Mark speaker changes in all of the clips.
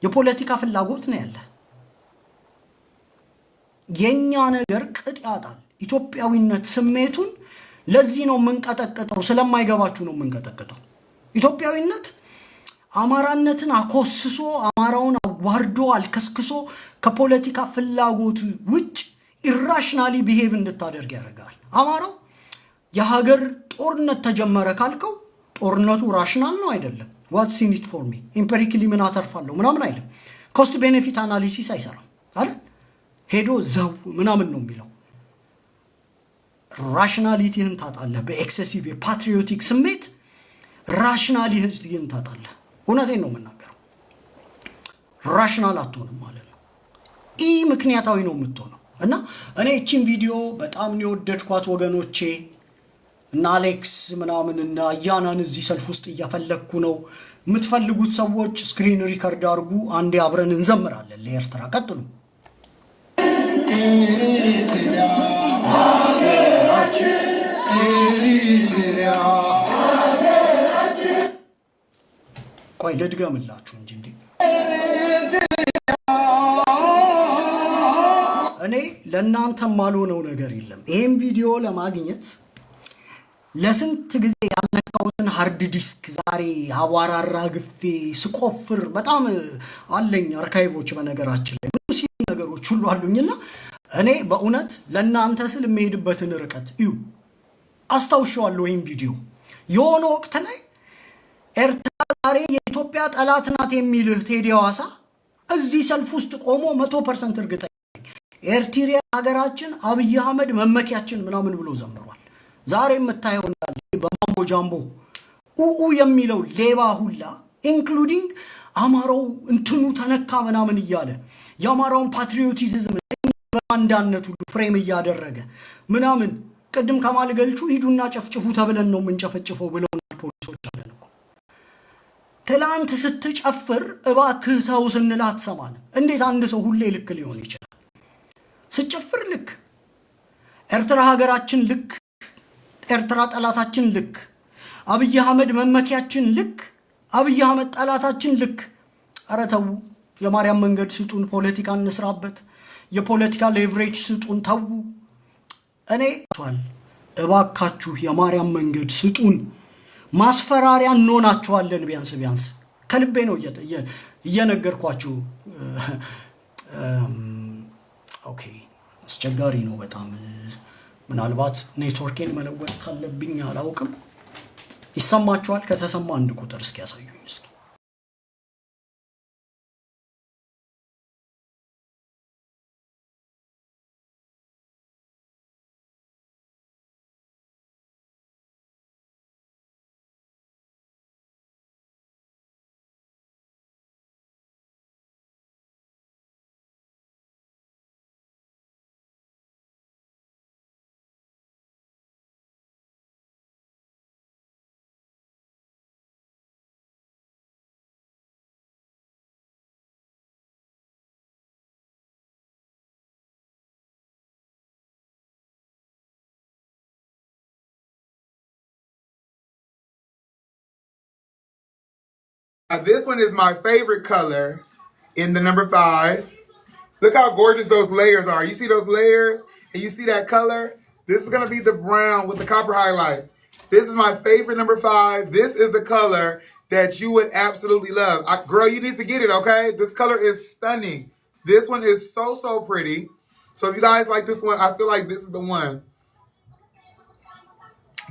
Speaker 1: የፖለቲካ ፍላጎት ነው ያለ። የኛ ነገር ቅጥ ያጣል ኢትዮጵያዊነት ስሜቱን። ለዚህ ነው የምንቀጠቅጠው፣ ስለማይገባችሁ ነው የምንቀጠቅጠው። ኢትዮጵያዊነት አማራነትን አኮስሶ አማራውን አዋርዶ አልከስክሶ ከፖለቲካ ፍላጎት ውጭ ኢራሽናሊ ቢሄቭ እንድታደርግ ያደርጋል። አማራው የሀገር ጦርነት ተጀመረ ካልከው ጦርነቱ ራሽናል ነው አይደለም። ዋትስ ኢን ኢት ፎር ሚ ኢምፔሪካሊ ምን አተርፋለሁ ምናምን አይልም። ኮስት ቤኔፊት አናሊሲስ አይሰራም አይደል? ሄዶ ዘው ምናምን ነው የሚለው። ራሽናሊቲህን ታጣለህ። በኤክሴሲቭ የፓትሪዮቲክ ስሜት ራሽናሊቲህን ታጣለህ። እውነቴን ነው የምናገረው። ራሽናል አትሆንም ማለት ነው። ምክንያታዊ ነው የምትሆነው። እና እኔ እቺን ቪዲዮ በጣም ነው የወደድኳት ወገኖቼ። እና አሌክስ ምናምን እና አያናን እዚህ ሰልፍ ውስጥ እያፈለግኩ ነው። የምትፈልጉት ሰዎች ስክሪን ሪከርድ አድርጉ። አንዴ አብረን እንዘምራለን ለኤርትራ። ቀጥሉ። ቆይ ልድገምላችሁ እንጂ እንዴ እኔ ለእናንተ ማልሆነው ነገር የለም። ይሄን ቪዲዮ ለማግኘት ለስንት ጊዜ ያልነካሁትን ሃርድ ዲስክ ዛሬ አዋራራ ግፌ ስቆፍር በጣም አለኝ አርካይቮች። በነገራችን ላይ ብዙ ነገሮች ሁሉ አሉኝና እኔ በእውነት ለእናንተ ስል የምሄድበትን ርቀት እዩ። አስታውሻለሁ ይህን ቪዲዮ የሆነ ወቅት ላይ ኤርትራ ዛሬ የኢትዮጵያ ጠላት ናት የሚልህ ቴዲ ሐዋሳ እዚህ ሰልፍ ውስጥ ቆሞ 100% እርግጠኛ ኤርትራ ሀገራችን አብይ አህመድ መመኪያችን ምናምን ብሎ ዘምሯል። ዛሬ የምታየው እንዳለ በማምቦ ጃምቦ ኡኡ የሚለው ሌባ ሁላ ኢንክሉዲንግ አማራው እንትኑ ተነካ ምናምን እያለ የአማራውን ፓትሪዮቲዝም በአንዳነት ሁሉ ፍሬም እያደረገ ምናምን ቅድም ከማል ገልቹ ሂዱና ጨፍጭፉ ተብለን ነው የምንጨፈጭፈው ብለውናል ፖሊሶች አለን እኮ። ትላንት ስትጨፍር እባክህ ተው ስንል አትሰማንም። እንዴት አንድ ሰው ሁሌ ልክ ሊሆን ይችላል? ስጨፍር ልክ፣ ኤርትራ ሀገራችን ልክ፣ ኤርትራ ጠላታችን ልክ፣ አብይ አህመድ መመኪያችን ልክ፣ አብይ አህመድ ጠላታችን ልክ። ኧረ ተው፣ የማርያም መንገድ ስጡን፣ ፖለቲካ እንስራበት፣ የፖለቲካ ሌቨሬጅ ስጡን፣ ተው። እኔ እባካችሁ የማርያም መንገድ ስጡን፣ ማስፈራሪያ እንሆናችኋለን። ቢያንስ ከልቤ ነው እየነገርኳችሁ። ኦኬ፣ አስቸጋሪ ነው በጣም። ምናልባት ኔትወርኬን መለወጥ ካለብኝ አላውቅም። ይሰማችኋል? ከተሰማ አንድ ቁጥር እስኪ ያሳዩኝ እስኪ።
Speaker 2: This one is my favorite color in the number 5. Look how gorgeous those layers are. You see those layers? And you see that color? This is going to be the brown with the copper highlights. This is my favorite number 5. This is the color that you would absolutely love. Girl, you need to get it, okay? This color is stunning. This one is so pretty. So if you guys like this one, I feel like this is the one.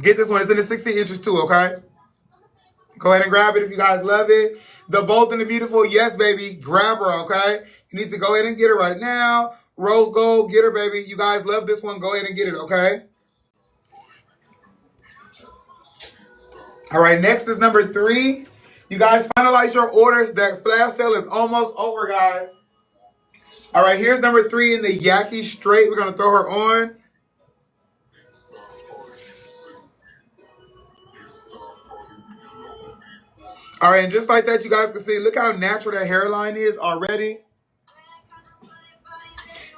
Speaker 2: Get this one. It's in the 16 inches too, okay? Go ahead and grab it if you guys love it. The Bold and the Beautiful, yes, baby. Grab her, okay? You need to go ahead and get her right now. Rose gold, get her, baby. You guys love this one. Go ahead and get it, okay? All right, next is number 3. You guys finalize your orders. That flash sale is almost over, guys. All right, here's number 3 in the Yaki Straight. We're going to throw her on. All right, and just like that, you guys can see, look how natural that hairline is already.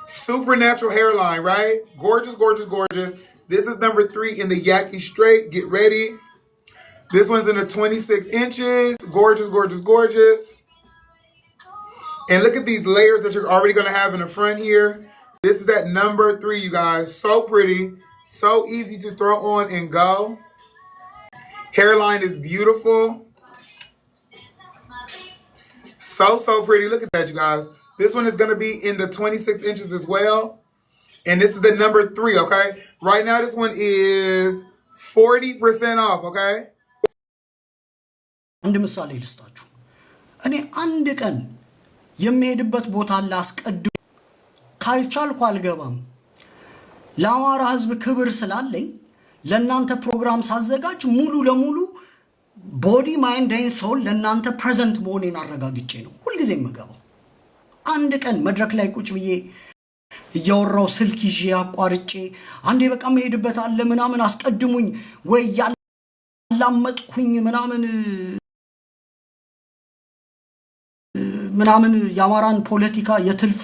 Speaker 2: Super natural hairline, right? Gorgeous, gorgeous, gorgeous. This is number 3 in the Yaki Straight. Get ready. This one's in the 26 inches. Gorgeous, gorgeous, gorgeous. And look at these layers that you're already going to have in the front here. This is that number 3, you guys. So pretty. So easy to throw on and go. Hairline is beautiful. So pretty. Look at that, you guys. This one is going to be in the 26 inches as well. And this is the number 3, okay? Right now, this one is 40% off, okay?
Speaker 1: አንድ ምሳሌ ልስጣችሁ። እኔ አንድ ቀን የሚሄድበት ቦታ ላስቀድም ካልቻልኩ አልገባም። ለአማራ ህዝብ ክብር ስላለኝ ለናንተ ፕሮግራም ሳዘጋጅ ሙሉ ለሙሉ ቦዲ ማይንድ ኤንድ ሶል ለናንተ ፕሬዘንት መሆኔን አረጋግጬ ነው ሁሉ ጊዜ የምገባው። አንድ ቀን መድረክ ላይ ቁጭ ብዬ እያወራው ስልክ ይዤ አቋርጬ አንዴ በቃ መሄድበት አለ ምናምን አስቀድሙኝ ወይ ያላመጥኩኝ ምናምን የአማራን ፖለቲካ የትልፍ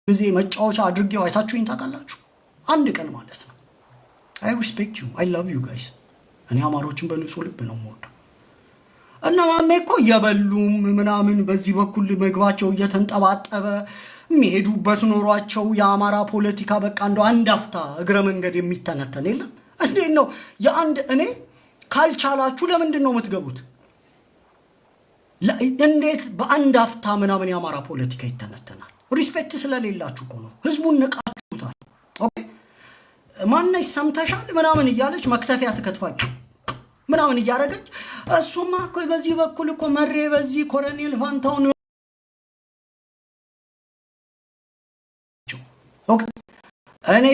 Speaker 1: ጊዜ መጫወቻ አድርጌው አይታችሁኝ ታውቃላችሁ? አንድ ቀን ማለት ነው። I respect you. I love you guys. እኔ አማሮችን በንጹህ ልብ ነው የምወደው። እና ማሜ እኮ የበሉም ምናምን በዚህ በኩል ምግባቸው እየተንጠባጠበ የሚሄዱበት ኖሯቸው የአማራ ፖለቲካ በቃ እንደው አንድ አፍታ እግረ መንገድ የሚተነተን የለም። እንዴት ነው የአንድ እኔ ካልቻላችሁ ለምንድን ነው የምትገቡት? እንዴት በአንድ አፍታ ምናምን የአማራ ፖለቲካ ይተነተናል? ሪስፔክት ስለሌላችሁ እኮ ነው። ህዝቡን ንቃችሁታል። ኦኬ ማነሽ ሰምተሻል ምናምን እያለች መክተፊያ ትከትፋችሁ ምናምን እያረገች እሱማ እኮ በዚህ በኩል እኮ መሬ በዚህ ኮሎኔል ፋንታውን ኦኬ እኔ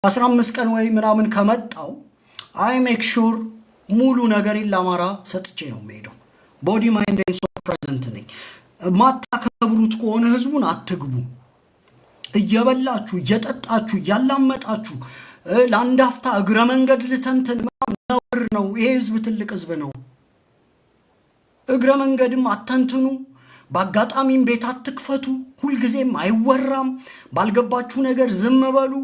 Speaker 1: 15 ቀን ወይ ምናምን ከመጣው አይ ሜክ ሹር ሙሉ ነገር ለአማራ ሰጥቼ ነው የምሄደው። ቦዲ ማይንድ ኤንድ ሶል ፕሬዘንት ነኝ። ማታከብሩት ከሆነ ህዝቡን አትግቡ። እየበላችሁ እየጠጣችሁ ያላመጣችሁ ለአንድ አፍታ እግረ መንገድ ልተንተን ነውር ነው። ይሄ ህዝብ ትልቅ ህዝብ ነው። እግረ መንገድም አተንትኑ። በአጋጣሚም ቤት አትክፈቱ። ሁልጊዜም አይወራም። ባልገባችሁ ነገር ዝም በሉ።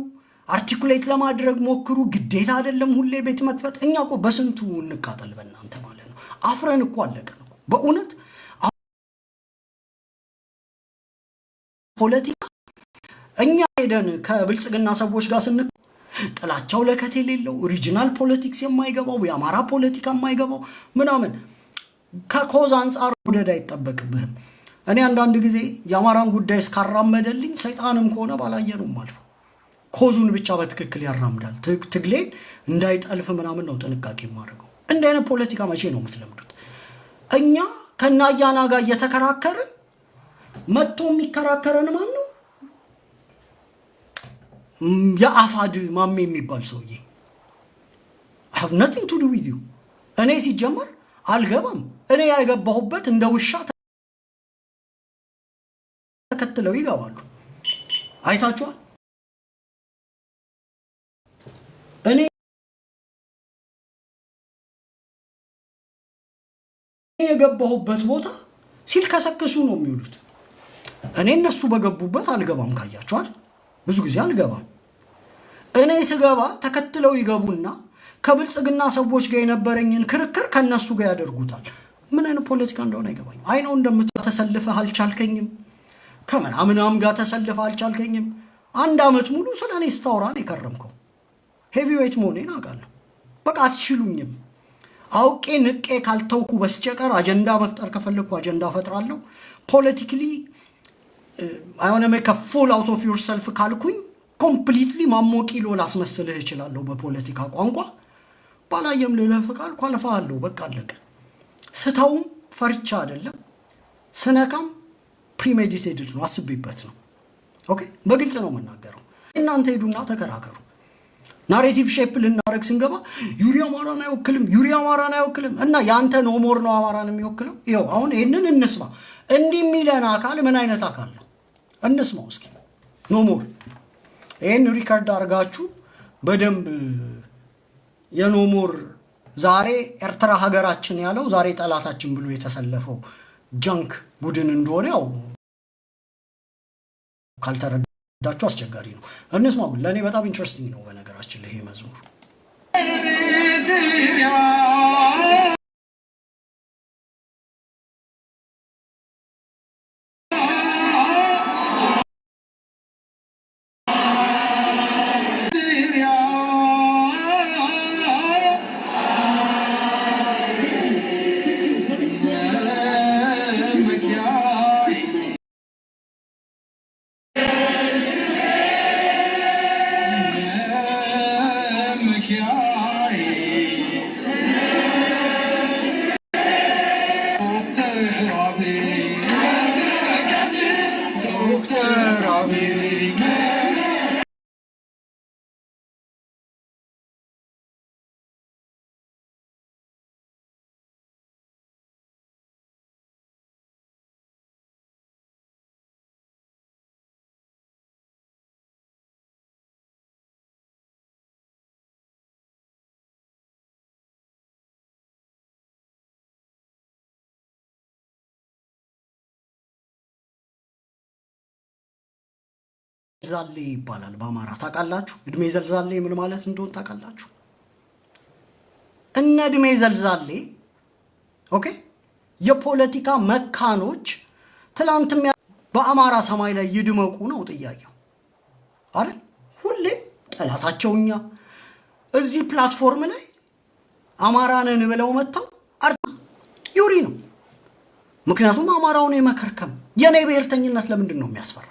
Speaker 1: አርቲኩሌት ለማድረግ ሞክሩ። ግዴታ አይደለም ሁሌ ቤት መክፈት። እኛ እኮ በስንቱ እንቃጠል በእናንተ ማለት ነው። አፍረን እኮ አለቀ ነው በእውነት ፖለቲካ። እኛ ሄደን ከብልጽግና ሰዎች ጋር ስንክ ጥላቻው ለከት የሌለው ሪጂናል ፖለቲክስ የማይገባው የአማራ ፖለቲካ የማይገባው ምናምን ከኮዝ አንፃር ወደዳ አይጠበቅብህም። እኔ አንዳንድ ጊዜ የአማራን ጉዳይ እስካራመደልኝ ሰይጣንም ከሆነ ባላየኑም አልፎ ኮዙን ብቻ በትክክል ያራምዳል። ትግሌን እንዳይጠልፍ ምናምን ነው ጥንቃቄ ማድረገው። እንደ አይነት ፖለቲካ መቼ ነው የምትለምዱት? እኛ ከናያና ጋር እየተከራከርን መጥቶ የሚከራከረን ማን ነው? የአፋድ ማሜ የሚባል ሰውዬ I have nothing to do with you። እኔ ሲጀመር አልገባም። እኔ ያገባሁበት እንደ ውሻ ተከትለው ይገባሉ። አይታችኋል። እኔ የገባሁበት ቦታ ሲልከሰክሱ ነው የሚውሉት። እኔ እነሱ በገቡበት አልገባም። ካያችኋል ብዙ ጊዜ አልገባም። እኔ ስገባ ተከትለው ይገቡና ከብልጽግና ሰዎች ጋር የነበረኝን ክርክር ከነሱ ጋር ያደርጉታል። ምን አይነት ፖለቲካ እንደሆነ አይገባኝም። አይ ነው እንደምትተሰልፈህ አልቻልከኝም፣ ከምናምናም ጋር ተሰልፈህ አልቻልከኝም። አንድ አመት ሙሉ ስለኔ ስታወራን የከረምከው ሄቪዌት መሆኔን አውቃለሁ። በቃ አትችሉኝም። አውቄ ንቄ ካልተውኩ በስተቀር አጀንዳ መፍጠር ከፈለኩ አጀንዳ ፈጥራለሁ። ፖለቲካሊ I want to make a full out of yourself ካልኩኝ ኮምፕሊትሊ ማሞቂሎ ላስመስልህ እችላለሁ በፖለቲካ ቋንቋ። ባላየም ልለፍ ካልኩ አልፋለሁ። በቃ አለቀ። ስተውም ፈርቻ አይደለም፣ ስነካም ፕሪሜዲቴትድ ነው፣ አስቤበት ነው። ኦኬ በግልጽ ነው የምናገረው። እናንተ ሄዱና ተከራከሩ። ናሬቲቭ ሼፕ ልናረግ ስንገባ ዩሪ አማራን አይወክልም፣ ዩሪ አማራን አይወክልም እና ያንተ ኖ ሞር ነው አማራን የሚወክለው። ይኸው አሁን ይሄንን እንስማ። እንዲህ የሚለን አካል ምን አይነት አካል ነው? እንስማው እስኪ። ኖ ሞር ይሄን ሪካርድ አድርጋችሁ በደንብ የኖ ሞር ዛሬ ኤርትራ ሀገራችን ያለው ዛሬ ጠላታችን ብሎ የተሰለፈው ጃንክ ቡድን እንደሆነ ያው ካልተረዳችሁ አስቸጋሪ ነው። እንስማው። ግን ለእኔ በጣም ኢንትረስቲንግ ነው በነገራችን ላይ ይሄ መዝሙር ዛሌ ይባላል በአማራ ታውቃላችሁ? እድሜ ዘልዛሌ ምን ማለት እንደሆነ ታውቃላችሁ? እነ እድሜ ዘልዛሌ ኦኬ የፖለቲካ መካኖች ትላንትም በአማራ ሰማይ ላይ ይድመቁ ነው ጥያቄው አይደል? ሁሌ ጠላታቸውኛ እዚህ ፕላትፎርም ላይ አማራንን ብለው መተው ዩሪ ነው። ምክንያቱም አማራውን የመከርከም የኔ ብሔርተኝነት ለምንድን ነው የሚያስፈራ?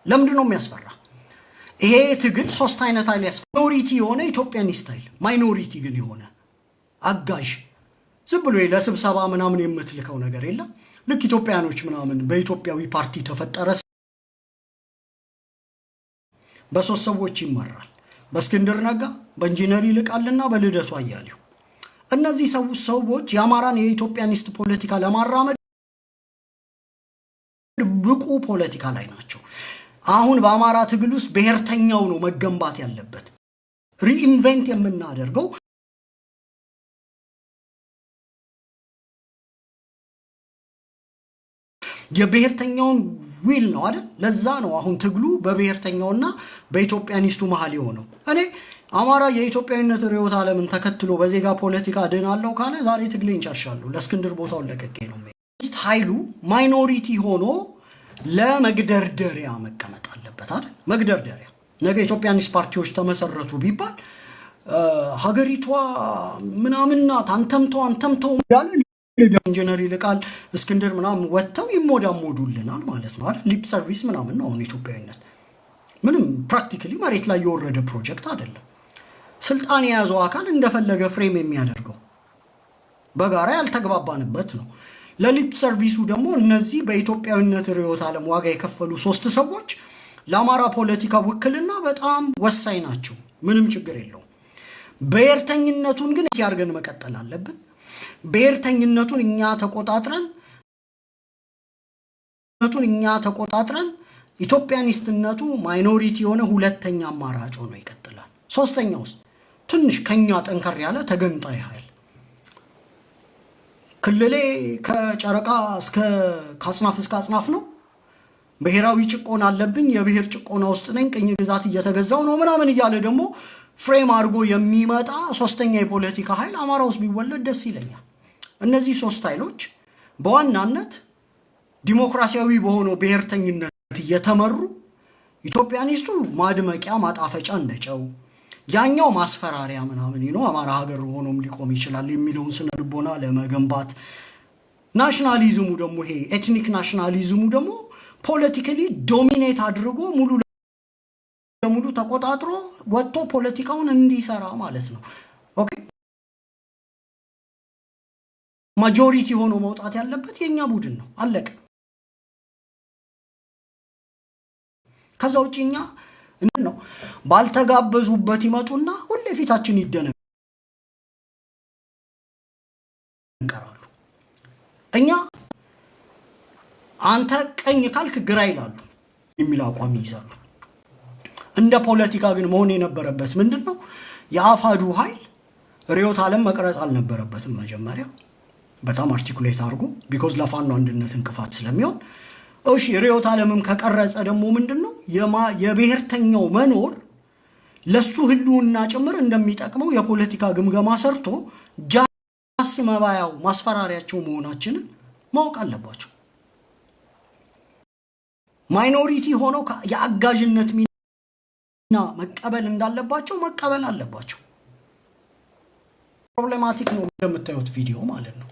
Speaker 1: ለምንድን ነው የሚያስፈራ? ይሄ ትግል ሶስት አይነት ኃይል ያስፈራ። ማይኖሪቲ የሆነ ኢትዮጵያኒስት ኃይል፣ ማይኖሪቲ ግን የሆነ አጋዥ ዝም ብሎ ለስብሰባ ምናምን የምትልከው ነገር የለም። ልክ ኢትዮጵያኖች ምናምን በኢትዮጵያዊ ፓርቲ ተፈጠረ በሶስት ሰዎች ይመራል። በእስክንድር ነጋ፣ በኢንጂነር ይልቃልና በልደቱ አያሌው። እነዚህ ሰዎች የአማራን የኢትዮጵያኒስት ፖለቲካ ለማራመድ ብቁ ፖለቲካ ላይ ናቸው። አሁን በአማራ ትግል ውስጥ ብሔርተኛው ነው መገንባት ያለበት። ሪኢንቨንት የምናደርገው የብሔርተኛውን ዊል ነው አይደል? ለዛ ነው አሁን ትግሉ በብሔርተኛውና በኢትዮጵያኒስቱ መሃል የሆነው። እኔ አማራ የኢትዮጵያዊነት ርዕዮተ ዓለምን ተከትሎ በዜጋ ፖለቲካ ድናለው ካለ ዛሬ ትግሌን ጨርሻለሁ። ለእስክንድር ቦታውን ለቀቄ ነው። ኃይሉ ማይኖሪቲ ሆኖ ለመግደርደሪያ መቀመጥ አለበት አይደል? መግደርደሪያ ነገ ኢትዮጵያኒስት ፓርቲዎች ተመሰረቱ ቢባል ሀገሪቷ ምናምንና አንተምተው ያለ ኢንጂነር ይልቃል እስክንድር ምናምን ወጥተው ይሞዳሞዱልናል ማለት ነው አይደል? ሊፕ ሰርቪስ ምናምን ነው። አሁን ኢትዮጵያዊነት ምንም ፕራክቲካሊ መሬት ላይ የወረደ ፕሮጀክት አይደለም። ስልጣን የያዘው አካል እንደፈለገ ፍሬም የሚያደርገው በጋራ ያልተግባባንበት ነው። ለሊፕ ሰርቪሱ ደግሞ እነዚህ በኢትዮጵያዊነት ርዕዮተ ዓለም ዋጋ የከፈሉ ሶስት ሰዎች ለአማራ ፖለቲካ ውክልና በጣም ወሳኝ ናቸው። ምንም ችግር የለውም። ብሔርተኝነቱን ግን ያርገን መቀጠል አለብን። ብሔርተኝነቱን እኛ ተቆጣጥረን ኢትዮጵያኒስትነቱ ማይኖሪቲ የሆነ ሁለተኛ አማራጭ ሆኖ ይቀጥላል። ሶስተኛውስ ትንሽ ከኛ ጠንከር ያለ ተገንጣይ ኃይል ክልሌ ከጨረቃ እስከ ከአጽናፍ እስከ አጽናፍ ነው፣ ብሔራዊ ጭቆና አለብኝ፣ የብሔር ጭቆና ውስጥ ነኝ፣ ቅኝ ግዛት እየተገዛው ነው ምናምን እያለ ደግሞ ፍሬም አድርጎ የሚመጣ ሶስተኛ የፖለቲካ ኃይል አማራ ውስጥ ቢወለድ ደስ ይለኛል። እነዚህ ሶስት ኃይሎች በዋናነት ዲሞክራሲያዊ በሆነው ብሔርተኝነት እየተመሩ ኢትዮጵያኒስቱ ማድመቂያ ማጣፈጫ እንደጨው ያኛው ማስፈራሪያ ምናምን ነው አማራ ሀገር ሆኖም ሊቆም ይችላል የሚለውን ስነ ልቦና ለመገንባት፣ ናሽናሊዝሙ ደግሞ ይሄ ኤትኒክ ናሽናሊዝሙ ደግሞ ፖለቲካሊ ዶሚኔት አድርጎ ሙሉ ለሙሉ ተቆጣጥሮ ወጥቶ ፖለቲካውን እንዲሰራ ማለት ነው። ኦኬ ማጆሪቲ ሆኖ መውጣት ያለበት የኛ ቡድን ነው። አለቀ። ከዛ ውጪ እኛ ነው ባልተጋበዙበት ይመጡና ሁሌ ፊታችን ይደነቀራሉ። እኛ አንተ ቀኝ ካልክ ግራ ይላሉ የሚል አቋም ይይዛሉ። እንደ ፖለቲካ ግን መሆን የነበረበት ምንድነው? የአፋዱ ኃይል ርዕዮተ ዓለም መቅረጽ አልነበረበትም። መጀመሪያ በጣም አርቲኩሌት አድርጎ ቢኮዝ ለፋኖ አንድነት እንቅፋት ስለሚሆን እሺ ርዕዮተ ዓለምም ከቀረጸ ደግሞ ምንድነው የብሔርተኛው መኖር ለሱ ህልውና ጭምር እንደሚጠቅመው የፖለቲካ ግምገማ ሰርቶ ጃስ መባያው ማስፈራሪያቸው መሆናችንን ማወቅ አለባቸው። ማይኖሪቲ ሆነው የአጋዥነት ሚና መቀበል እንዳለባቸው መቀበል አለባቸው። ፕሮብሌማቲክ ነው እንደምታዩት ቪዲዮ ማለት ነው።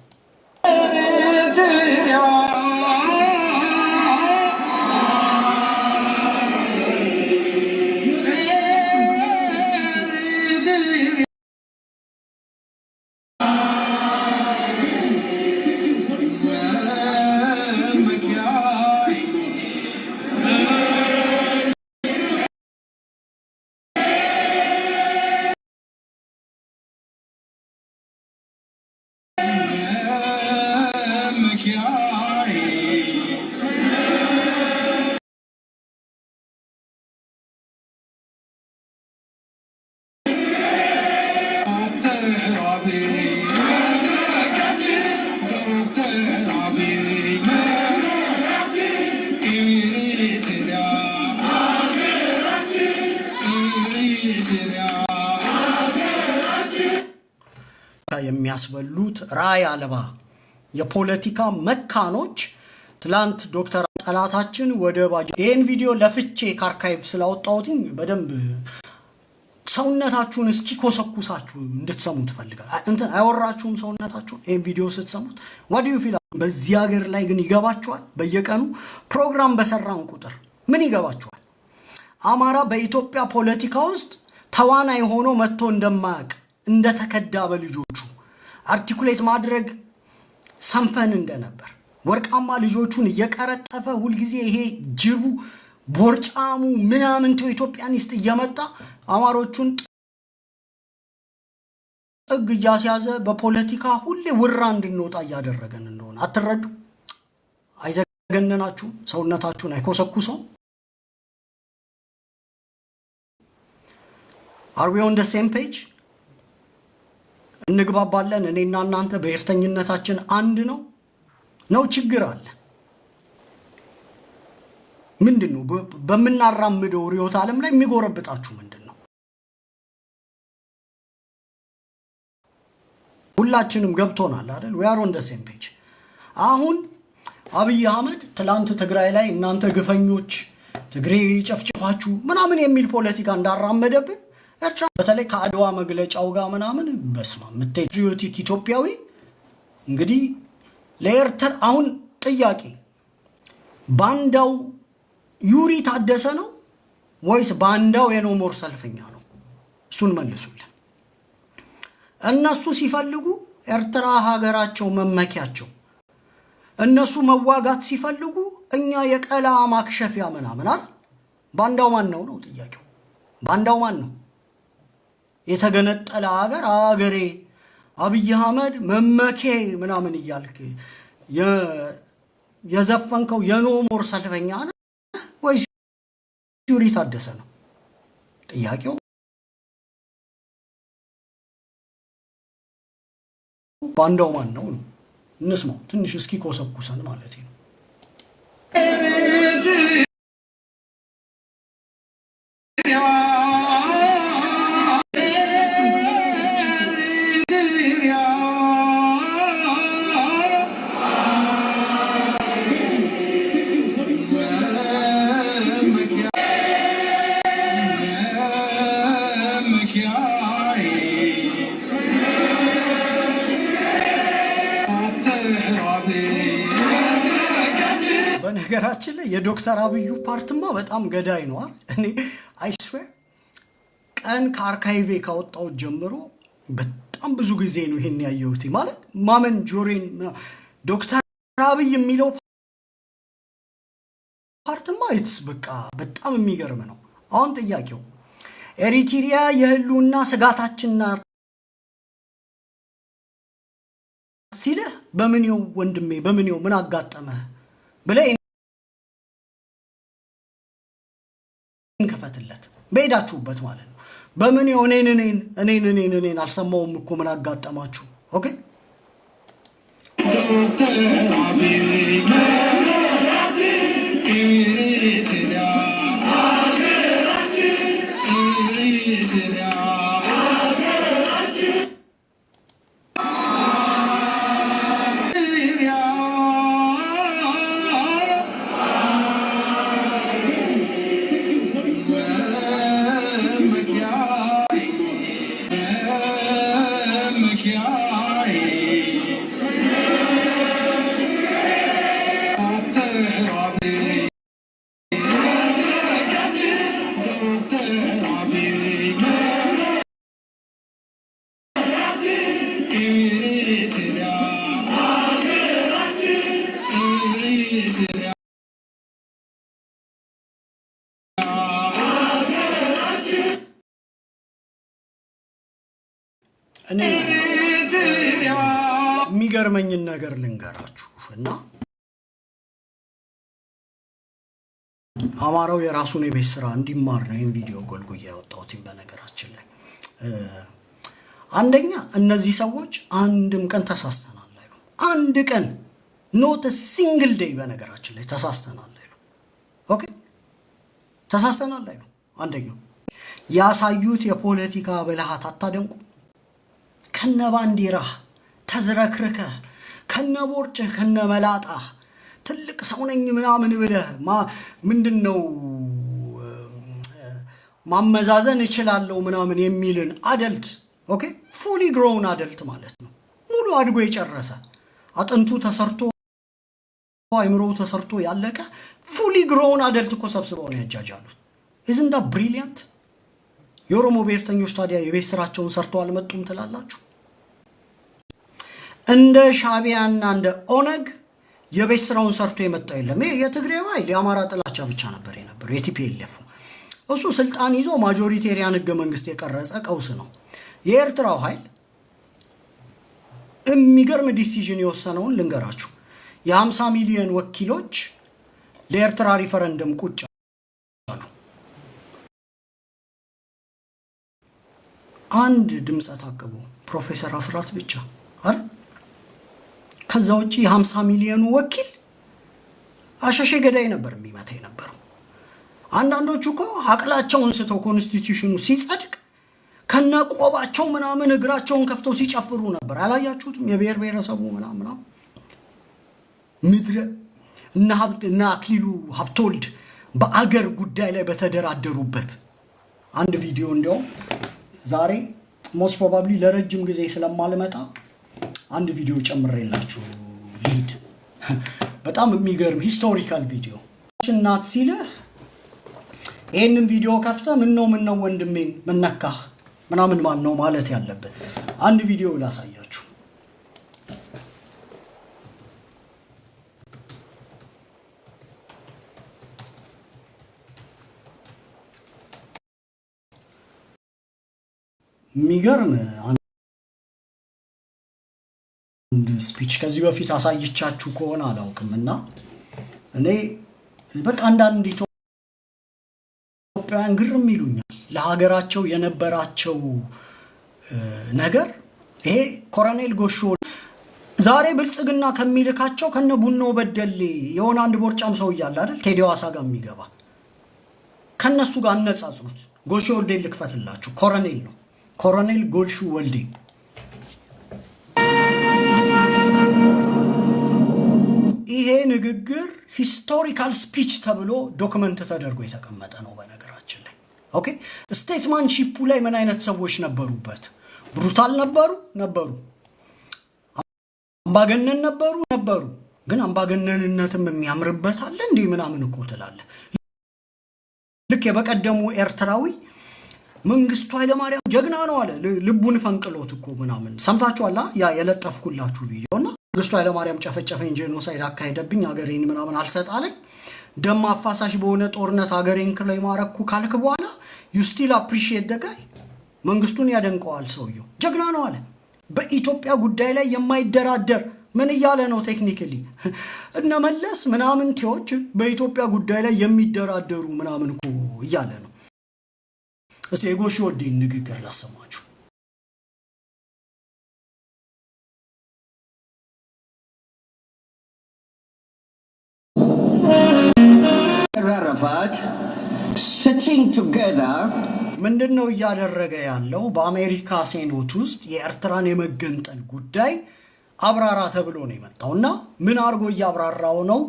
Speaker 1: ያስበሉት ራዕይ አልባ የፖለቲካ መካኖች ትላንት ዶክተር ጠላታችን ወደ ባጃ ይሄን ቪዲዮ ለፍቼ ከአርካይቭ ስላወጣሁትኝ በደንብ ሰውነታችሁን እስኪ ኮሰኩሳችሁ እንድትሰሙ ትፈልጋል። እንትን አይወራችሁም ሰውነታችሁን ይሄን ቪዲዮ ስትሰሙት what do you feel? በዚህ ሀገር ላይ ግን ይገባችኋል? በየቀኑ ፕሮግራም በሰራን ቁጥር ምን ይገባችኋል? አማራ በኢትዮጵያ ፖለቲካ ውስጥ ተዋናይ ሆኖ መጥቶ እንደማያውቅ እንደተከዳ በልጆቹ አርቲኩሌት ማድረግ ሰንፈን እንደነበር ወርቃማ ልጆቹን እየቀረጠፈ ሁልጊዜ ይሄ ጅቡ ቦርጫሙ ምናምን ኢትዮጵያኒስት እየመጣ አማሮቹን ጥግ እያስያዘ በፖለቲካ ሁሌ ውራ እንድንወጣ እያደረገን እንደሆነ አትረዱ? አይዘገነናችሁ? ሰውነታችሁን አይኮሰኩሰው? Are we on the same page? እንግባባለን? እኔና እናንተ በእርተኝነታችን አንድ ነው ችግር አለ? ምንድነው በመናራምደው ሪዮት ዓለም ላይ የሚጎረብጣችሁ ምንድነው? ሁላችንም ገብቶናል አይደል? we are on the same page። አሁን አብይ አህመድ ትላንት ትግራይ ላይ እናንተ ግፈኞች ትግሬ ጨፍጭፋችሁ ምናምን የሚል ፖለቲካ እንዳራመደብን ኤርትራ በተለይ ከአድዋ መግለጫው ጋር ምናምን በስማ ፓትሪዮቲክ ኢትዮጵያዊ እንግዲህ ለኤርትራ አሁን ጥያቄ ባንዳው ዩሪ ታደሰ ነው ወይስ ባንዳው የኖሞር ሰልፈኛ ነው? እሱን መልሱልን። እነሱ ሲፈልጉ ኤርትራ ሀገራቸው መመኪያቸው፣ እነሱ መዋጋት ሲፈልጉ እኛ የቀላ ማክሸፊያ ምናምን አይደል? ባንዳው ማን ነው ነው ጥያቄው። ባንዳው ማን ነው? የተገነጠለ አገሬ አብይ አህመድ መመኬ ምናምን እያልክ የዘፈንከው የኖሞር ሰልፈኛ ነው ወይስ ዩሪ ታደሰ ነው? ጥያቄው ባንዳው ማን ነው? እንስማው ትንሽ እስኪ ኮሰኩሰን ማለት ነው። በነገራችን ላይ የዶክተር አብዩ ፓርትማ በጣም ገዳይ ነው አይደል? እኔ አይስዌር ቀን ከአርካይቬ ካወጣው ጀምሮ በጣም ብዙ ጊዜ ነው ይሄን ያየሁት። ማለት ማመን ጆሬን ዶክተር አብይ የሚለው ፓርትማ ኢትስ በቃ በጣም የሚገርም ነው። አሁን ጥያቄው ኤሪትሪያ የህልውና ስጋታችን ናት ሲልህ በምንየው ወንድሜ በምንየው ምን አጋጠመህ ብለህ እንከፈትለት በሄዳችሁበት ማለት ነው። በምንየው እኔን አልሰማውም እኮ ምን አጋጠማችሁ? ኦኬ እኔ የሚገርመኝን ነገር ልንገራችሁ እና አማራው የራሱን የቤት ስራ እንዲማር ነው ይሄን ቪዲዮ ጎልጎያ ያወጣሁት። በነገራችን ላይ አንደኛ እነዚህ ሰዎች አንድም ቀን ተሳስተናል አይሉ፣ አንድ ቀን ኖት ሲንግል ዴይ በነገራችን ላይ ተሳስተናል አይሉ። ኦኬ ተሳስተናል አይሉ። አንደኛው ያሳዩት የፖለቲካ ብልሃት አታደንቁ? ከነባንዲራ ተዝረክርከ ከነቦርጭ ከነመላጣ ትልቅ ሰው ነኝ ምናምን ብለህ ምንድነው ማመዛዘን እችላለሁ ምናምን የሚልን አደልት ኦኬ ፉሊ ግሮውን አደልት ማለት ነው ሙሉ አድጎ የጨረሰ አጥንቱ ተሰርቶ አይምሮ ተሰርቶ ያለቀ ፉሊ ግሮውን አደልት እኮ ሰብስበው ነው ያጃጃሉት isn't that brilliant የኦሮሞ ብሔርተኞች ታዲያ የቤት ስራቸውን ሰርተው አልመጡም ትላላችሁ እንደ ሻቢያና እንደ ኦነግ የቤት ስራውን ሰርቶ የመጣው የለም የትግሬው ኃይል የአማራ ጥላቻ ብቻ ነበር የነበረው የቲፒኤልኤፍ እሱ ስልጣን ይዞ ማጆሪቴሪያን ህገ መንግስት የቀረጸ ቀውስ ነው የኤርትራው ኃይል የሚገርም ዲሲዥን የወሰነውን ልንገራችሁ የ50 ሚሊዮን ወኪሎች ለኤርትራ ሪፈረንደም ቁጭ አሉ አንድ ድምጽ ታቀቡ ፕሮፌሰር አስራት ብቻ አይደል ከዛ ውጪ የ50 ሚሊዮን ወኪል አሸሼ ገዳይ ነበር የሚመታ የነበረው አንዳንዶቹ እኮ አቅላቸውን ስተው ኮንስቲቲዩሽኑ ሲጸድቅ ከነቆባቸው ምናምን እግራቸውን ከፍተው ሲጨፍሩ ነበር አላያችሁትም የብሔር ብሔረሰቡ ምናምን ምድረ እና አክሊሉ ሀብተወልድ በአገር ጉዳይ ላይ በተደራደሩበት አንድ ቪዲዮ እንደው ዛሬ ሞስት ፕሮባብሊ ለረጅም ጊዜ ስለማልመጣ አንድ ቪዲዮ ጨምሬላችሁ ልሂድ በጣም የሚገርም ሂስቶሪካል ቪዲዮ እናት ሲልህ ይሄንን ቪዲዮ ከፍተ ምን ነው ወንድሜን መነካህ ምናምን ማን ነው ማለት ያለበት አንድ ቪዲዮ ላሳያችሁ የሚገርም አንድ ስፒች ከዚህ በፊት አሳይቻችሁ ከሆነ አላውቅምና እኔ በቃ አንዳንድ ኢትዮጵያውያን ግርም ይሉኛል ለሀገራቸው የነበራቸው ነገር ይሄ ኮሎኔል ጎሾ ዛሬ ብልጽግና ከሚልካቸው ከነ ቡኖ በደሌ የሆነ አንድ ቦርጫም ሰው ይያል አይደል ቴዲ ሐዋሳ ጋር የሚገባ ከነሱ ጋር አነጻጽሩት ጎሾ ወልዴ ልክፈትላችሁ ኮሎኔል ነው ኮሎኔል ጎሹ ወልዴ ይሄ ንግግር ሂስቶሪካል ስፒች ተብሎ ዶክመንት ተደርጎ የተቀመጠ ነው በነገራችን ላይ ኦኬ ስቴትማንሺፑ ላይ ምን አይነት ሰዎች ነበሩበት ብሩታል ነበሩ አምባገነን ነበሩ ግን አምባገነንነትም የሚያምርበት አለ እንዴ ምናምን እኮ ተላለ ልክ የበቀደሙ ኤርትራዊ መንግስቱ ኃይለማርያም ጀግና ነው አለ ልቡን ፈንቅሎት እኮ ምናምን ሰምታችኋላ ያ የለጠፍኩላችሁ ቪዲዮና መንግስቱ ኃይለማርያም ጨፈጨፈኝ ጄኖሳይድ አካሄደብኝ አገሬን ምናምን አልሰጣለኝ ደም አፋሳሽ በሆነ ጦርነት አገሬን ክለይ ማረኩ ካልክ በኋላ you still appreciate the guy መንግስቱን ያደንቀዋል ሰውየው ጀግና ነው አለ በኢትዮጵያ ጉዳይ ላይ የማይደራደር ምን ይያለ ነው ቴክኒካሊ እና መለስ ምናምን ቲዎች በኢትዮጵያ ጉዳይ ላይ የሚደራደሩ ምናምን እኮ ይያለ ነው እስቲ የጎሽ ወዴን ንግግር ላሰማችሁ
Speaker 3: Arafat sitting together
Speaker 1: ምንድነው ያደረገ ያለው በአሜሪካ ሴኔት ውስጥ የኤርትራን የመገንጠል ጉዳይ አብራራ ተብሎ ነው የመጣውና ምን አርጎ ያብራራው ነው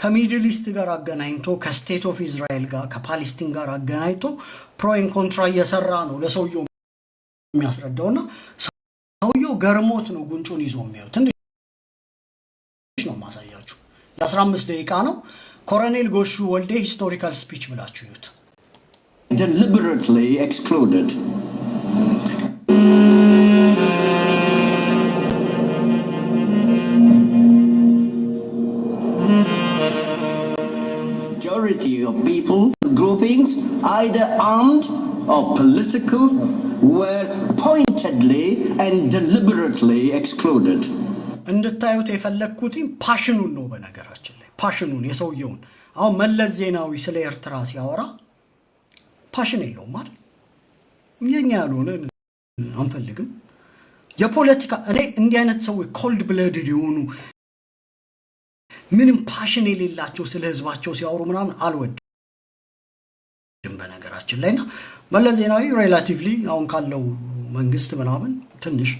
Speaker 1: ከሚድል ኢስት ጋር አገናኝቶ ከስቴት ኦፍ እስራኤል ጋር ከፓለስቲን ጋር አገናኝቶ ፕሮ ኤንድ ኮንትራ እየሰራ ነው ለሰውየው የሚያስረዳውና ሰውየው ገርሞት ነው ጉንጮን ይዞ የሚያዩት ትንሽ ነው ማሳያችሁ የ15 ደቂቃ ነው ኮሎኔል ጎሹ ወልዴ ሂስቶሪካል ስፒች ብላችሁ ይዩት
Speaker 3: deliberately excluded. Majority of people, groupings, either armed or political, were pointedly and deliberately excluded.
Speaker 1: እንድታዩት የፈለኩት ፓሽኑን ነው በነገራችን ላይ ፓሽኑን የሰውየውን አሁን መለስ ዜናዊ ስለ ኤርትራ ሲያወራ ፓሽን የለውም ማለት የኛ ያልሆነ አንፈልግም የፖለቲካ እኔ እንዲህ አይነት ሰዎች ኮልድ ብለድድ የሆኑ ምንም ፓሽን የሌላቸው ስለ ህዝባቸው ሲያወሩ ምናምን አልወድም በነገራችን ላይና መለስ ዜናዊ ሪሌቲቭሊ አሁን ካለው መንግስት ምናምን ትንሽ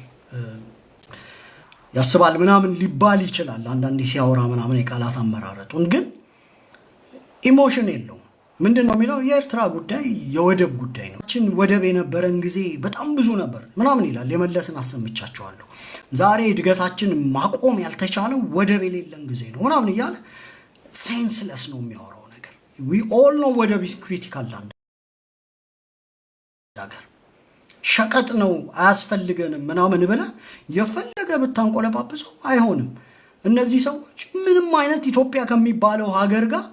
Speaker 1: ያስባል ምናምን ሊባል ይችላል አንዳንዴ ሲያወራ ምናምን የቃላት አመራረጡን ግን ኢሞሽን የለውም ምንድነው የሚለው የኤርትራ ጉዳይ የወደብ ጉዳይ ነው እቺን ወደብ የነበረን ጊዜ በጣም ብዙ ነበር ምናምን ይላል የመለስን አሰምቻቸዋለሁ ዛሬ እድገታችን ማቆም ያልተቻለው ወደብ የሌለን ጊዜ ነው ምናምን ይያለ ሴንስለስ ነው የሚያወራው ነገር we all know ወደብ is critical land ዳገር ሸቀጥ ነው አያስፈልገንም ምናምን ብለ የፈለገ ብታንቆለጳጵሰው አይሆንም እነዚህ ሰዎች ምንም አይነት ኢትዮጵያ ከሚባለው ሀገር ጋር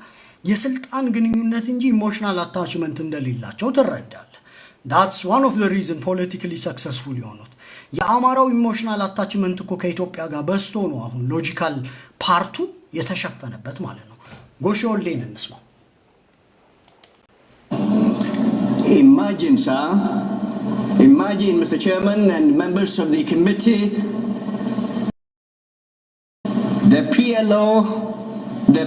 Speaker 1: የስልጣን ግንኙነት እንጂ ኢሞሽናል አታችመንት እንደሌላቸው ተረዳለ that's one of the reason politically successful የሆኑት የአማራው ኢሞሽናል አታችመንት እኮ ከኢትዮጵያ ጋር በስቶ ነው አሁን ሎጂካል ፓርቱ የተሸፈነበት ማለት ነው ጎሾ ወልዴን እንስማው
Speaker 3: Imagine, Mr. Chairman and members of the committee, the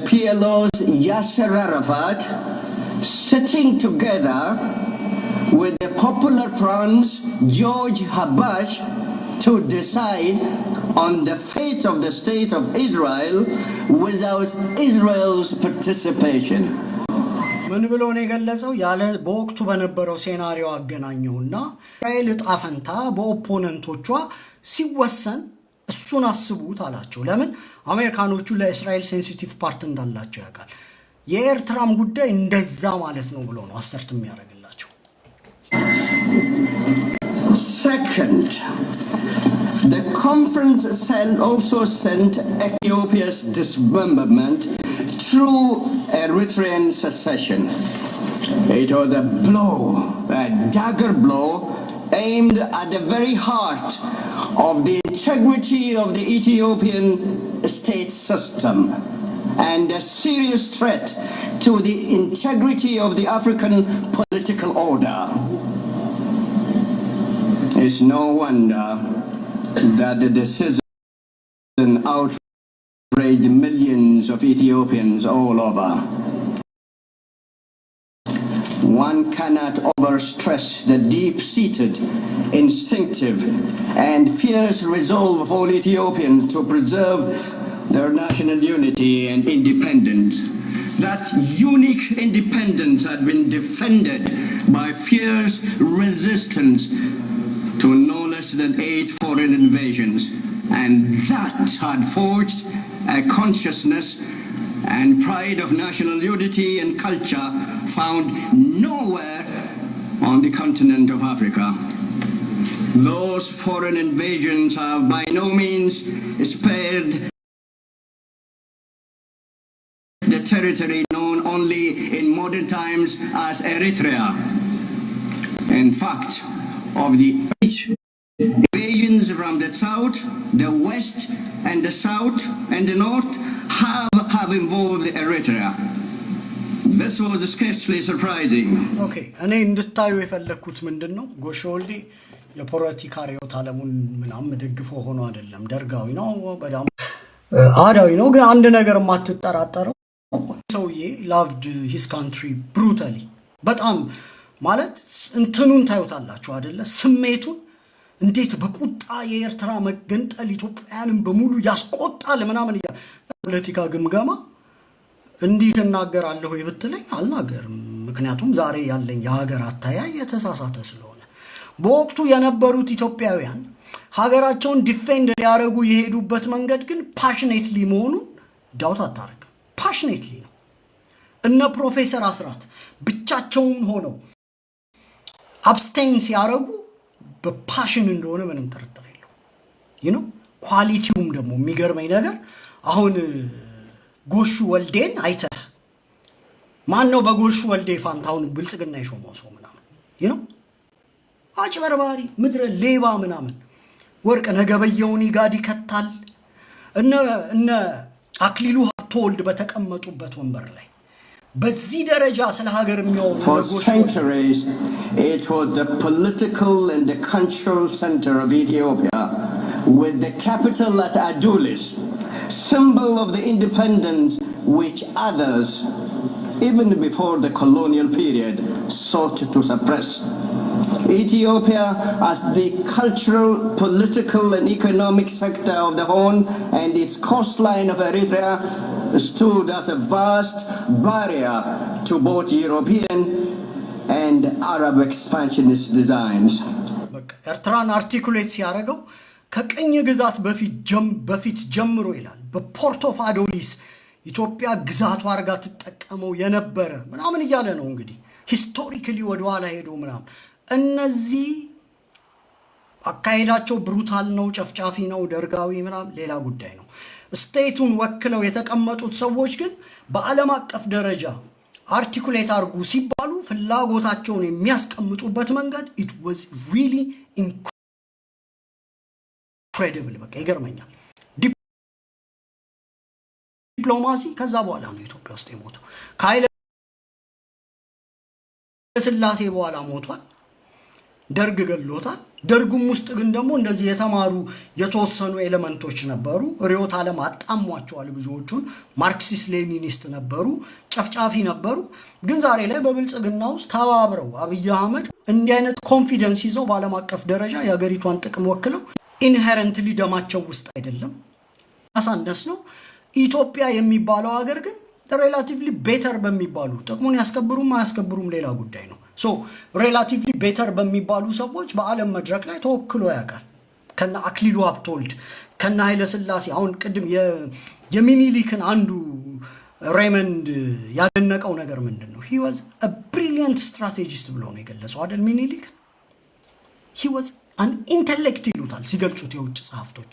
Speaker 3: PLO's Yasser Arafat sitting together with the Popular Front's George Habash to decide on the fate of the state of Israel without Israel's participation.
Speaker 1: ምን ብሎ ነው የገለጸው ያለ በወቅቱ በነበረው ሴናሪዮ አገናኘውና እስራኤል ጣፈንታ በኦፖነንቶቿ ሲወሰን እሱን አስቡት አላቸው ለምን አሜሪካኖቹ ለእስራኤል ሴንሲቲቭ ፓርት እንዳላቸው ያውቃል የኤርትራም ጉዳይ እንደዛ ማለት ነው ብሎ ነው አሰርት የሚያደርግላቸው
Speaker 3: Second, the conference also sent Ethiopia's dismemberment through Eritrean secession. It was a blow, a dagger blow, aimed at the very heart of the integrity of the Ethiopian state system and a serious threat to the integrity of the African political order. It's no wonder that the decision outraged millions of Ethiopians all over. One cannot overstress the deep-seated, instinctive, and fierce resolve of all Ethiopians to preserve their national unity and independence. That unique independence had been defended by fierce resistance to no less than 8 foreign invasions, and that had forged a consciousness and pride of national unity and culture found nowhere on the continent of Africa. Those foreign invasions have by no means spared the territory known only in modern times as Eritrea. In fact, of the invasions from the south, the west, and the south and the north have involved Eritrea. This was scarcely surprising.
Speaker 1: Okay, እኔ እንድታዩ የፈለኩት ምንድነው ጎሾ ወልዴ የፖለቲካ ሪዮት ዓለሙን ምናምን ደግፎ ሆኖ አይደለም ደርጋዊ ነው በጣም አዳዊ ነው ግን አንድ ነገር ማትጠራጠረው ሰውዬ loved his country brutally በጣም ማለት እንትኑን ታዩታላችሁ አይደለ ስሜቱን እንዴት በቁጣ የኤርትራ መገንጠል ኢትዮጵያንን በሙሉ ያስቆጣል ምናምን ያ ፖለቲካ ግምገማ እንዴት እናገራለሁ ይብትለኝ አልናገርም ምክንያቱም ዛሬ ያለኝ የሀገር አታያይ የተሳሳተ ስለሆነ በወቅቱ የነበሩት ኢትዮጵያውያን ሀገራቸውን ዲፌንድ ሊያረጉ የሄዱበት መንገድ ግን ፓሽኔትሊ መሆኑን ዳውት አታረግ ፓሽኔትሊ ነው እነ ፕሮፌሰር አስራት ብቻቸውን ሆነው አብስቴን ሲያረጉ በፓሽን እንደሆነ ምንም ጥርጥር የለው you know ኳሊቲውም ደግሞ የሚገርመኝ ነገር አሁን ጎሹ ወልዴን አይተህ ማን ነው በጎሹ ወልዴ ፋንታውን ብልጽግና የሾመው ሰው ምናምን you know አጭበርባሪ ምድረ ሌባ ምናምን ወርቅ ነገበየውን ይጋዲ ከታል እነ አክሊሉ ሀብተወልድ በተቀመጡበት ወንበር ላይ በዚህ ደረጃ ስለ ሀገር የሚያወሩ
Speaker 3: ለጎሹ centuries it was the political and the cultural center of Ethiopia with the capital at Adulis symbol of the independence which others even before the colonial period sought to suppress Ethiopia as the cultural, political, and economic sector of the Horn and its coastline of Eritrea stood as a vast barrier to both European and Arab expansionist designs.
Speaker 1: ኤርትራን አርቲኩሌት ሲያደርገው ከቀኝ ግዛት በፊት ጀምሮ ይላል በፖርት ኦፍ አዶሊስ ኢትዮጵያ ግዛቷ አርጋ ተጠቀመው የነበረ ምናምን እያለ ነው እንግዲህ ሂስቶሪካሊ ወደ ኋላ ሄዶ ምናምን እነዚህ አካሄዳቸው ብሩታል ነው ጨፍጫፊ ነው ደርጋዊ ምናምን ሌላ ጉዳይ ነው ስቴቱን ወክለው የተቀመጡት ሰዎች ግን በዓለም አቀፍ ደረጃ አርቲኩሌት አርጉ ሲባሉ ፍላጎታቸውን የሚያስቀምጡበት መንገድ it was really incredible በቃ ይገርመኛል ዲፕሎማሲ ከዛ በኋላ ነው ኢትዮጵያ ውስጥ የሞተው ካይለ ስላሴ በኋላ ሞቷል ደርግ ገሎታል ደርጉም ውስጥ ግን ደግሞ እንደዚህ የተማሩ የተወሰኑ ኤሌመንቶች ነበሩ ሪዮት ዓለም አጣሟቸዋል ብዙዎቹን ማርክሲስት ሌኒኒስት ነበሩ ጨፍጫፊ ነበሩ ግን ዛሬ ላይ በብልጽግና ውስጥ ተባብረው አብይ አህመድ እንዲህ አይነት ኮንፊደንስ ይዘው በዓለም አቀፍ ደረጃ የሀገሪቷን ጥቅም ወክለው ኢንሄረንትሊ ደማቸው ውስጥ አይደለም አሳንደስ ነው ኢትዮጵያ የሚባለው ሀገር ግን relatively better በሚባሉ ጥቅሙን ያስከብሩም አያስከብሩም ሌላ ጉዳይ ነው so relatively better በሚባሉ ሰዎች በዓለም መድረክ ላይ ተወክሎ ያውቃል ከና አክሊሉ ሀብተወልድ ከና ኃይለ ሥላሴ አሁን ቅድም የሚኒሊክን አንዱ ሬመንድ ያደነቀው ነገር ምንድነው he was a brilliant strategist ብሎ ነው የገለጸው አይደል ሚኒሊክ he was an intellect ይሉታል ሲገልጹት የውጭ ጸሐፍቶች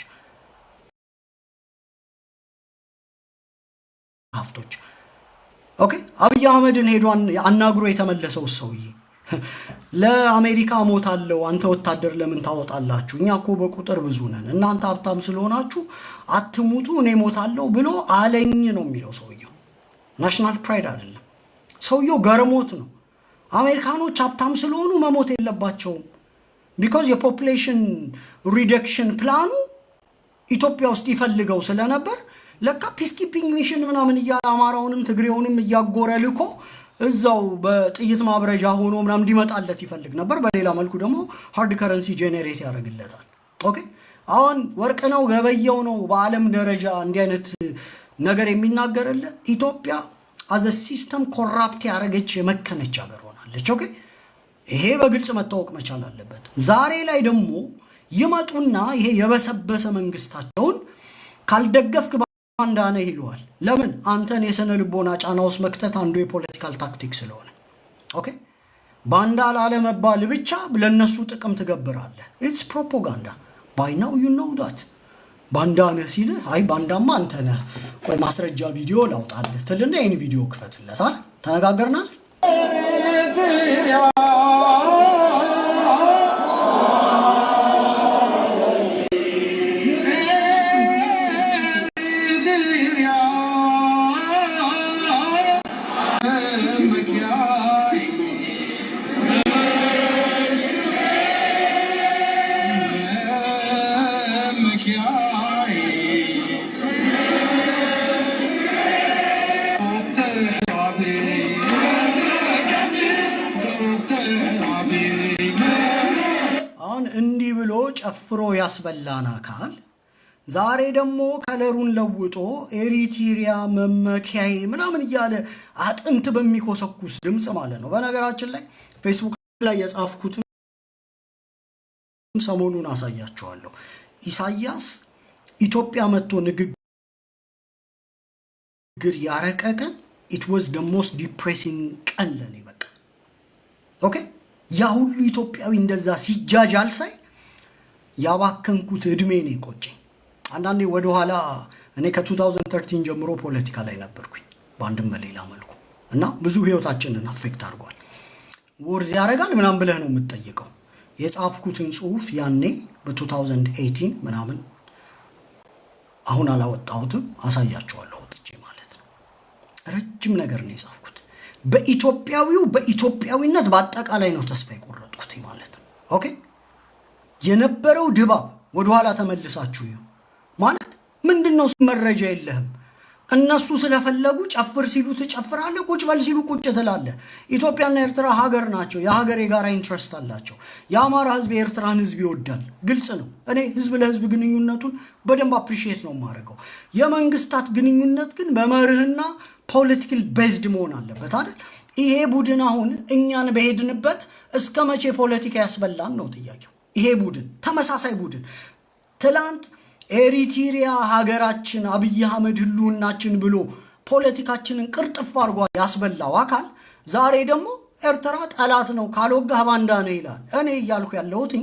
Speaker 1: ኦኬ አብይ አህመድን ሄዷን አናግሮ የተመለሰው ሰውዬ ለአሜሪካ ሞታለው አንተ ወታደር ለምን ታወጣላችሁ እኛኮ በቁጥር ብዙ ነን እናንተ ሀብታም ስለሆናችሁ አትሙቱ እኔ ሞታለው ብሎ አለኝ ነው የሚለው ሰውዬው ናሽናል ፕራይድ አይደለም ሰውዬው ገርሞት ነው አሜሪካኖች ሀብታም ስለሆኑ መሞት የለባቸውም because የፖፑሌሽን ሪደክሽን ፕላኑ ኢትዮጵያ ውስጥ ይፈልገው ስለነበር ለካ ፒስኪፒንግ ሚሽን ምናምን ያማራውንም ትግሬውንም ያጎረ ልኮ እዛው በጥይት ማብረጃ ሆኖ ምናምን እንዲመጣለት ይፈልግ ነበር በሌላ መልኩ ደግሞ ሃርድ ከረንሲ ጄኔሬት ያደርግለታል ኦኬ አሁን ወርቅ ነው ገበየው ነው በዓለም ደረጃ እንዲህ አይነት ነገር የሚናገርለት ኢትዮጵያ as a system ኮራፕት ያረገች የመከነች ሀገር ሆናለች ኦኬ ይሄ በግልጽ መታወቅ መቻል አለበት ዛሬ ላይ ደግሞ ይመጡና ይሄ የበሰበሰ መንግስታቸውን ካልደገፍክ ባንዳነ ይሏል ለምን አንተን የሰነ ልቦና ጫናውስ መክተት አንዱ የፖለቲካል ታክቲክ ስለሆነ ኦኬ ባንዳ ላለመባል ብቻ ለነሱ ጥቅም ትገብራለህ it's propaganda by now you know that ባንዳነ ሲል አይ ባንዳማ አንተ ነህ ቆይ ማስረጃ ቪዲዮ ላውጣልህ ትልና ይሄን ቪዲዮ ክፈትለታል ተነጋገርናል ጨፍሮ ያስበላና ካል ዛሬ ደግሞ ከለሩን ለውጦ ኤሪትሪያ መመኪያዬ ምናምን ይያለ አጥንት በሚኮሰኩስ ድምጽ ማለት ነው በነገራችን ላይ ፌስቡክ ላይ የጻፍኩት ሰሞኑን አሳያችኋለሁ ኢሳያስ ኢትዮጵያ መጥቶ ንግግር ያረቀቀን it was the most depressing ቀን ለኔ በቃ ኦኬ ያ ሁሉ ኢትዮጵያዊ እንደዛ ሲጃጃል ሳይ ያባከንኩት እድሜ ነው ቆጨኝ አንዳንዴ ወደ ኋላ እኔ ከ2013 ጀምሮ ፖለቲካ ላይ ነበርኩኝ ባንድም በሌላ መልኩ እና ብዙ ህይወታችንን አፌክት አድርጓል ወርዝ ያረጋል ምናምን ብለህ ነው የምትጠይቀው የጻፍኩትን ጽሁፍ ያኔ በ2018 ምናምን አሁን አላወጣሁትም አሳያችኋለሁ ወጥቼ ማለት ነው ረጅም ነገር ነው የጻፍኩት በኢትዮጵያዊነት በአጠቃላይ ነው ተስፋ የቆረጥኩት ማለት ነው ኦኬ የነበረው ድባብ ወደ ኋላ ተመልሳችሁ ማለት ምንድነው መረጃ የለህም እነሱ ስለፈለጉ ጨፍር ሲሉ ትጨፍራለህ፣ ቁጭ በል ሲሉ ቁጭ ትላለህ። ኢትዮጵያና ኤርትራ ሀገር ናቸው። የሀገር የጋራ ኢንትረስት አላቸው። የአማራ ህዝብ የኤርትራን ህዝብ ይወዳል። ግልጽ ነው። እኔ ህዝብ ለህዝብ ግንኙነቱን በደንብ አፕሪሺየት ነው የማደርገው። የመንግስታት ግንኙነት ግን በመርህና ፖለቲካል ቤዝድ መሆን አለበት አይደል? ይሄ ቡድን አሁን እኛን በሄድንበት እስከ መቼ ፖለቲካ ያስበላን ነው ጥያቄው። ይሄ ቡድን ተመሳሳይ ቡድን ትላንት ኤሪትሪያ ሀገራችን አብይ አህመድ ህልውናችን ብሎ ፖለቲካችንን ቅርጥፍ አድርጓ ያስበላው አካል ዛሬ ደግሞ ኤርትራ ጠላት ነው ካልወጋህ ባንዳ ነው ይላል። እኔ እያልኩ ያለሁት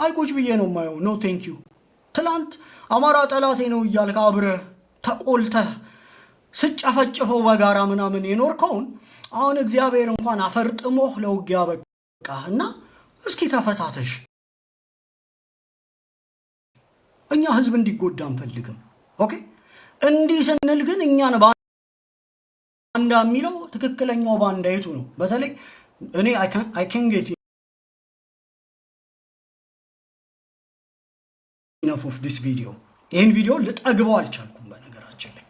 Speaker 1: አይቆጭ ብዬ ነው የማየው። ኖ ቴንክ ዩ። ትላንት አማራ ጠላቴ ነው እያልክ አብረህ ተቆልተህ ስጨፈጭፈው በጋራ ምናምን የኖርከውን አሁን እግዚአብሔር እንኳን አፈርጥሞህ ለውጊያ በቃህና እስኪ ተፈታተሽ። እኛ ህዝብ እንዲጎዳ አንፈልግም። ኦኬ እንዲህ ስንል ግን እኛን ባንዳ የሚለው ትክክለኛው ባንዳ የቱ ነው? በተለይ እኔ I can get enough of this video። ይህን ቪዲዮ ልጠግበው አልቻልኩም በነገራችን ላይ።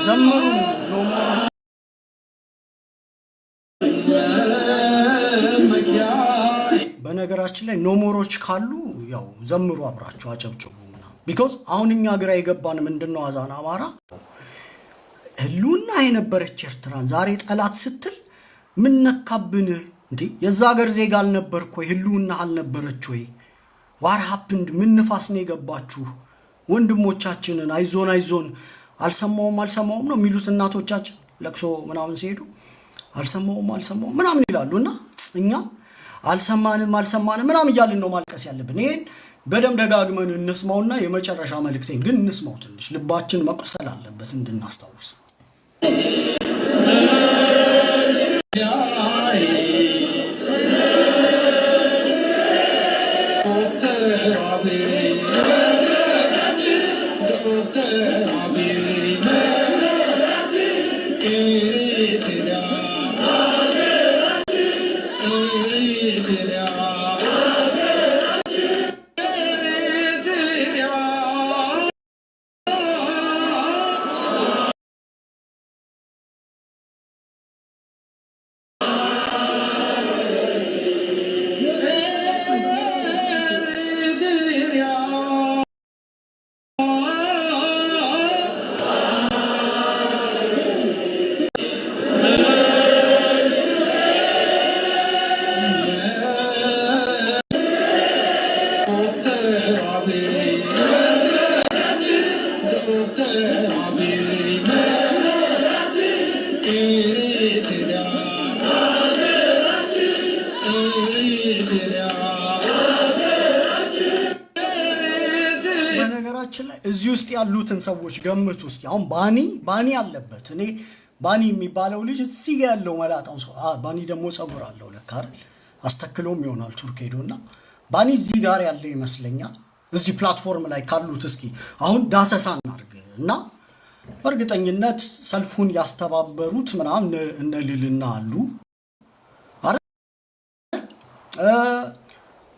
Speaker 1: ዘምሩ በነገራችን ላይ ኖሞሮች ካሉ ያው ዘምሩ አብራችሁ አጨብጭቡ ምናምን። ቢኮዝ አሁን እኛ ግራ የገባን ምንድነው አዛን አማራ ህልውና የነበረች ኤርትራን ዛሬ ጠላት ስትል ምን ነካብን እንዴ? የዛ ሀገር ዜጋ አልነበርኩ ወይ? ህልውና አልነበረች ወይ? ዋር ሀፕንድ ምን ንፋስ ነው የገባችሁ? ወንድሞቻችንን አይዞን አልሰማውም ነው የሚሉት እናቶቻችን ለቅሶ ምናምን ሲሄዱ አልሰማውም ምናምን ይላሉና እኛም አልሰማንም ምናምን እያልን ነው ማልቀስ ያለብን። ይሄን በደም ደጋግመን እንስማውና የመጨረሻ መልእክቴን ግን እንስማው። ትንሽ ልባችን መቁሰል አለበት እንድናስታውስ። በነገራችን ላይ እዚህ ውስጥ ያሉትን ሰዎች ገምቱ እስኪ። አሁን ባኒ አለበት። እኔ ባኒ የሚባለው ልጅ እዚህ ጋር ያለው መላጣው ሰው ባኒ ደግሞ ጸጉር አለው ለካ አይደል? አስተክሎም ይሆናል ቱርክ ሄዶና ባኒ እዚህ ጋር ያለ ይመስለኛል። እዚህ ፕላትፎርም ላይ ካሉት እስኪ አሁን ዳሰሳ እናድርግ እና በእርግጠኝነት ሰልፉን ያስተባበሩት ምናምን እነ ልልና አሉ አይደል?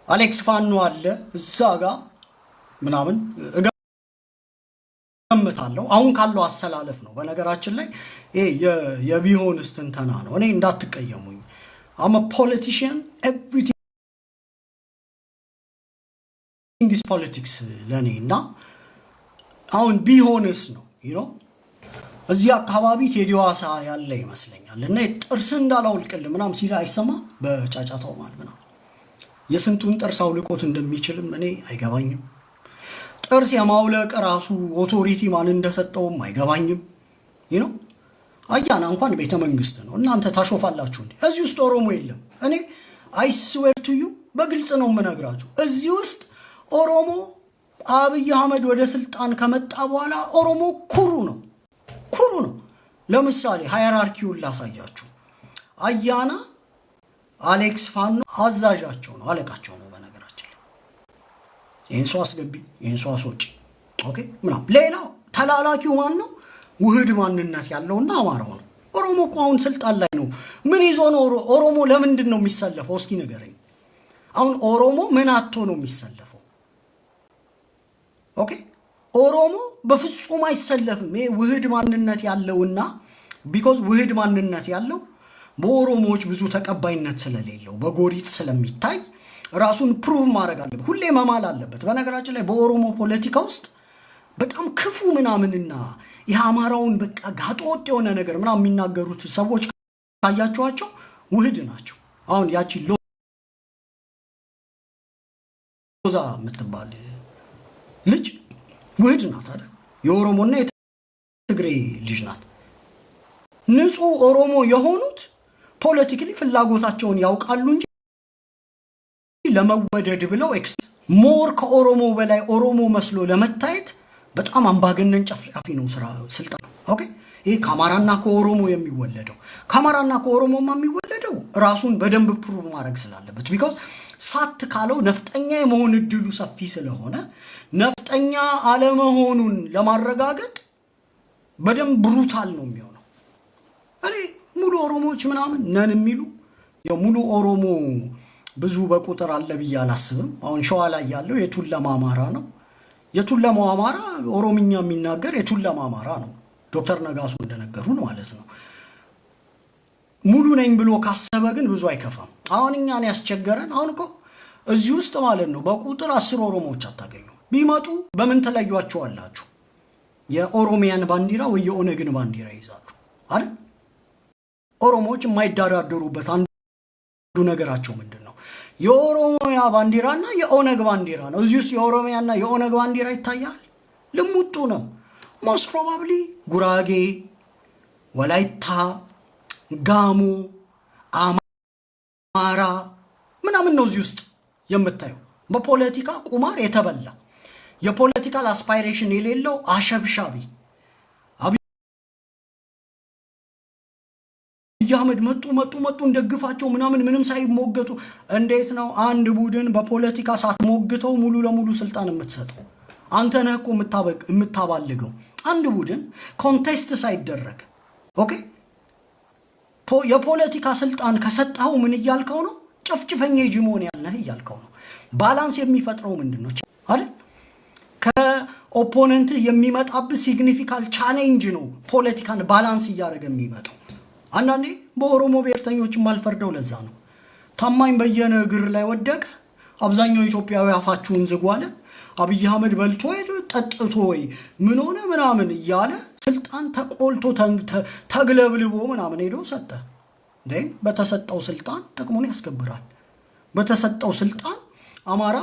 Speaker 1: አሌክስ ፋኖ አለ እዛ ጋር ምናምን እገምታለሁ። አሁን ካለው አሰላለፍ ነው። በነገራችን ላይ ይሄ የቢሆንስ ትንተና ነው። እኔ እንዳትቀየሙኝ። I'm a politician, everything is politics ለኔ እና አሁን ቢሆንስ ነው እዚህ አካባቢ ቴዲዋሳ ያለ ይመስለኛል እና ጥርስ እንዳላውልቅል ምናምን ሲል አይሰማ በጫጫታው ማለት ምናምን የስንቱን ጥርስ አውልቆት እንደሚችልም እኔ አይገባኝም። ጥርስ የማውለቅ ራሱ ኦቶሪቲ ማን እንደሰጠውም አይገባኝም። አያና እንኳን ቤተ መንግስት ነው። እናንተ ታሾፋላችሁ እንዴ? እዚህ ውስጥ ኦሮሞ የለም። እኔ I swear to you በግልጽ ነው የምነግራችሁ። እዚህ ውስጥ ኦሮሞ አብይ አህመድ ወደ ስልጣን ከመጣ በኋላ ኦሮሞ ኩሩ ነው። ለምሳሌ ሃይራርኪውን ላሳያችሁ። አያና አሌክስ ፋኖ አዛዣቸው ነው፣ አለቃቸው ነው። በነገራችን ላይ ይህን ሰው አስገቢ፣ ይህን ሰው አስወጪ፣ ኦኬ ምናምን። ሌላው ተላላኪው ማን ነው? ውህድ ማንነት ያለውና አማራው ነው። ኦሮሞ እኮ አሁን ስልጣን ላይ ነው። ምን ይዞ ነው ኦሮሞ ለምንድን ነው የሚሰለፈው? እስኪ ንገረኝ። አሁን ኦሮሞ ምን አጥቶ ነው የሚሰለፈው? ኦኬ ኦሮሞ በፍጹም አይሰለፍም። ይሄ ውህድ ማንነት ያለውና ቢኮዝ ውህድ ማንነት ያለው በኦሮሞዎች ብዙ ተቀባይነት ስለሌለው በጎሪጥ ስለሚታይ ራሱን ፕሩቭ ማድረግ አለበት፣ ሁሌ መማል አለበት። በነገራችን ላይ በኦሮሞ ፖለቲካ ውስጥ በጣም ክፉ ምናምንና ይህ አማራውን በቃ ጋጦጥ የሆነ ነገር ምናምን የሚናገሩት ሰዎች ካያቸዋቸው ውህድ ናቸው። አሁን ያቺ ሎዛ የምትባል ልጅ ውህድ ናት አይደል? የኦሮሞና የትግሬ ልጅ ናት። ንጹህ ኦሮሞ የሆኑት ፖለቲካሊ ፍላጎታቸውን ያውቃሉ እንጂ ለመወደድ ብለው ሞር ከኦሮሞ በላይ ኦሮሞ መስሎ ለመታየት በጣም አምባገነን ጨፍጫፊ ነው ስልጣን። ኦኬ ይሄ ከአማራና ከኦሮሞ የሚወለደው ከአማራና ከኦሮሞማ የሚወለደው ራሱን በደንብ ፕሩቭ ማድረግ ስላለበት ቢኮዝ ሳት ካለው ነፍጠኛ የመሆን እድሉ ሰፊ ስለሆነ ነፍጠኛ አለመሆኑን ለማረጋገጥ በደንብ ብሩታል ነው የሚሆነው። እኔ ሙሉ ኦሮሞዎች ምናምን ነን የሚሉ ሙሉ ኦሮሞ ብዙ በቁጥር አለ ብዬ አላስብም። አሁን ሸዋ ላይ ያለው የቱለማ አማራ ነው። የቱለማው አማራ ኦሮምኛ የሚናገር የቱለማ አማራ ነው። ዶክተር ነጋሶ እንደነገሩን ማለት ነው። ሙሉ ነኝ ብሎ ካሰበ ግን ብዙ አይከፋም። አሁን እኛን ያስቸገረን አሁን እኮ እዚህ ውስጥ ማለት ነው በቁጥር 10 ኦሮሞዎች አታገኙ። ቢመጡ በምን ተለዩአቸዋላችሁ? የኦሮሚያን ባንዲራ ወይ የኦነግን ባንዲራ ይዛሉ አይደል? ኦሮሞዎች የማይዳራደሩበት አንዱ ነገራቸው ምንድነው? የኦሮሚያ ባንዲራና የኦነግ ባንዲራ ነው። እዚህ ውስጥ የኦሮሚያና የኦነግ ባንዲራ ይታያል። ልሙጡ ነው። ሞስት ፕሮባብሊ ጉራጌ፣ ወላይታ፣ ጋሞ፣ አማራ ምናምን ነው እዚህ ውስጥ የምታየው። በፖለቲካ ቁማር የተበላ የፖለቲካል አስፓይሬሽን የሌለው አሸብሻቢ አብይ አህመድ መጡ እንደግፋቸው ምናምን ምንም ሳይሞገቱ። እንዴት ነው አንድ ቡድን በፖለቲካ ሳትሞግተው ሙሉ ለሙሉ ስልጣን የምትሰጠው? አንተ ነህ እኮ የምታባልገው። አንድ ቡድን ኮንቴስት ሳይደረግ ኦኬ የፖለቲካ ስልጣን ከሰጠው ምን እያልከው ነው? ጨፍጭፈኛ ሄጂሞኒ ያለህ እያልከው ነው። ባላንስ የሚፈጥረው ምንድነው አይደል? ከኦፖነንት የሚመጣብህ ሲግኒፊካንት ቻሌንጅ ነው ፖለቲካን ባላንስ እያደረገ የሚመጣው። አንዳንዴ በኦሮሞ ብሔርተኞች ማልፈርደው ለዛ ነው። ታማኝ በየነ እግር ላይ ወደቀ። አብዛኛው ኢትዮጵያዊ አፋችሁን ዝጓለ። አብይ አህመድ በልቶ ጠጥቶ ወይ ምን ሆነ ምናምን እያለ ስልጣን ተቆልቶ ተግለብልቦ ምናምን ሄዶ ሰጠ። ደን በተሰጠው ስልጣን ጥቅሙን ያስከብራል። በተሰጠው ስልጣን አማራ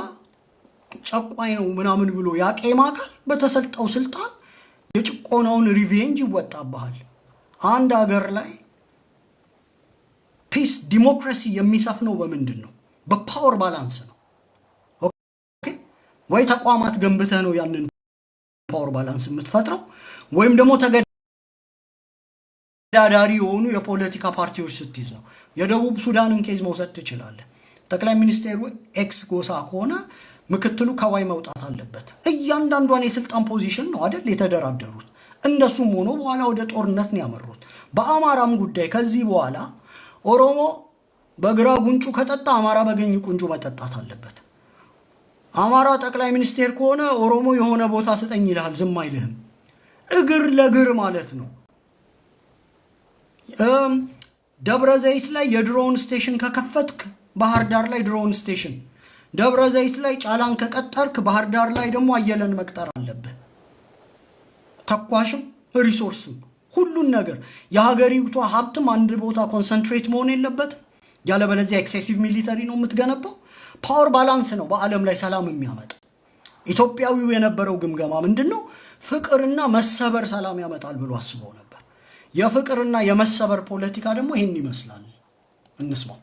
Speaker 1: ጨቋኝ ነው ምናምን ብሎ ያቄማካል። በተሰጠው ስልጣን የጭቆናውን ሪቬንጅ ይወጣባል። አንድ ሀገር ላይ ፒስ ዲሞክራሲ የሚሰፍነው በምንድን ነው? በፓወር ባላንስ ነው። ኦኬ ወይ ተቋማት ገንብተህ ነው ያንን ፓወር ባላንስ የምትፈጥረው ወይም ደግሞ ተገዳዳሪ የሆኑ የፖለቲካ ፓርቲዎች ስትይዝ ነው። የደቡብ ሱዳንን ኬዝ መውሰድ ትችላለህ። ጠቅላይ ሚኒስቴሩ ኤክስ ጎሳ ከሆነ ምክትሉ ከዋይ መውጣት አለበት። እያንዳንዷን የስልጣን ፖዚሽን ነው አይደል የተደራደሩት። እንደሱም ሆኖ በኋላ ወደ ጦርነት ነው ያመሩት። በአማራም ጉዳይ ከዚህ በኋላ ኦሮሞ በግራ ጉንጩ ከጠጣ አማራ በገኝ ቁንጩ መጠጣት አለበት። አማራ ጠቅላይ ሚኒስቴር ከሆነ ኦሮሞ የሆነ ቦታ ስጠኝ ይልሃል፣ ዝም አይልህም። እግር ለግር ማለት ነው። ደብረ ዘይት ላይ የድሮን ስቴሽን ከከፈትክ ባህር ዳር ላይ ድሮን ስቴሽን፣ ደብረ ዘይት ላይ ጫላን ከቀጠርክ ባህር ዳር ላይ ደግሞ አየለን መቅጠር አለብህ። ተኳሽም ሪሶርስም ሁሉን ነገር የሀገሪቷ ሀብትም አንድ ቦታ ኮንሰንትሬት መሆን የለበትም። ያለበለዚያ ኤክሴሲቭ ሚሊተሪ ነው የምትገነባው። ፓወር ባላንስ ነው በአለም ላይ ሰላም የሚያመጣ። ኢትዮጵያዊው የነበረው ግምገማ ምንድነው? ፍቅርና መሰበር ሰላም ያመጣል ብሎ አስቦ ነበር። የፍቅርና የመሰበር ፖለቲካ ደግሞ ይሄን ይመስላል። እንስማው።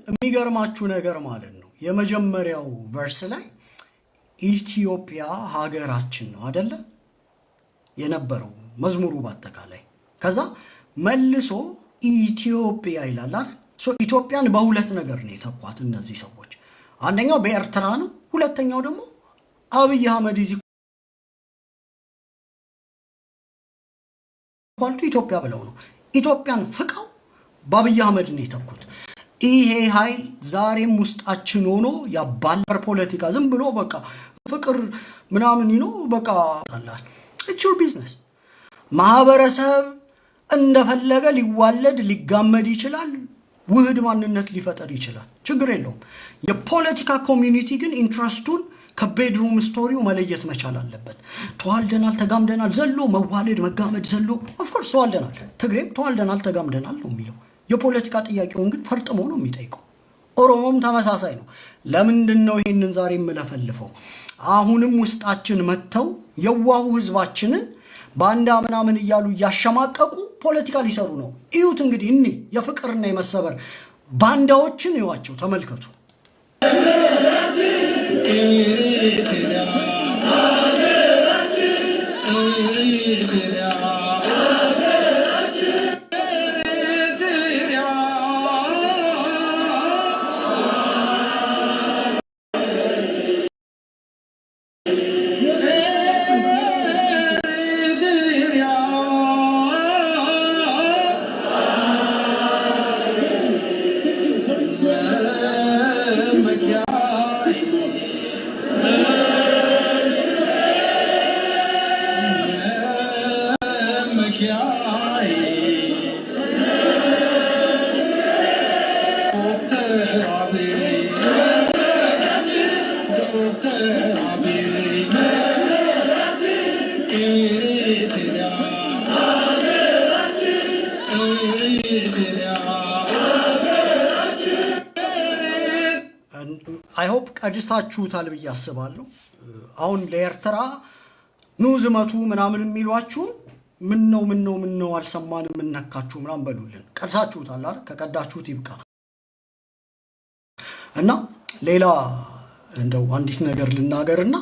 Speaker 1: የሚገርማችሁ ነገር ማለት ነው የመጀመሪያው ቨርስ ላይ ኢትዮጵያ ሀገራችን ነው አይደለ የነበረው መዝሙሩ በአጠቃላይ ከዛ መልሶ ኢትዮጵያ ይላል አይደል ሶ ኢትዮጵያን በሁለት ነገር ነው የተቋት እነዚህ ሰዎች አንደኛው በኤርትራ ነው ሁለተኛው ደግሞ አብይ አህመድ ይዚ ኳልቱ ኢትዮጵያ ብለው ነው ኢትዮጵያን ፍቃው በአብይ አህመድ ነው የተኩት ይሄ ኃይል ዛሬም ውስጣችን ሆኖ ያባለር ፖለቲካ ዝም ብሎ በቃ ፍቅር ምናምን ነው በቃ ታላል it's your business ማህበረሰብ እንደፈለገ ሊዋለድ ሊጋመድ ይችላል ውህድ ማንነት ሊፈጠር ይችላል ችግር የለውም የፖለቲካ ኮሚኒቲ ግን ኢንትረስቱን ከቤድሩም ስቶሪው መለየት መቻል አለበት ተዋልደናል ተጋምደናል ዘሎ መዋለድ መጋመድ ዘሎ ኦፍ ኮርስ ተዋልደናል ትግሬም ተዋልደናል ተጋምደናል ነው የሚለው የፖለቲካ ጥያቄውን ግን ፈርጥሞ ነው የሚጠይቀው ኦሮሞም ተመሳሳይ ነው ለምንድነው ይሄንን ዛሬ የምለፈልፈው አሁንም ውስጣችን መተው የዋሁ ህዝባችንን ባንዳ ምናምን እያሉ ያሸማቀቁ ፖለቲካ ሊሰሩ ነው እዩት እንግዲህ እኔ የፍቅርና የመሰበር ባንዳዎችን ይዋቸው ተመልከቱ I hope ቀድታችሁታል ብዬ አስባለሁ አሁን ለኤርትራ ኑዝመቱ ምናምን የሚሏችሁ ምን ነው አልሰማንም እንነካችሁ ምናምን በሉልን ቀድታችሁታል አይደል ከቀዳችሁት ይብቃ እና ሌላ እንደው አንዲት ነገር ልናገርና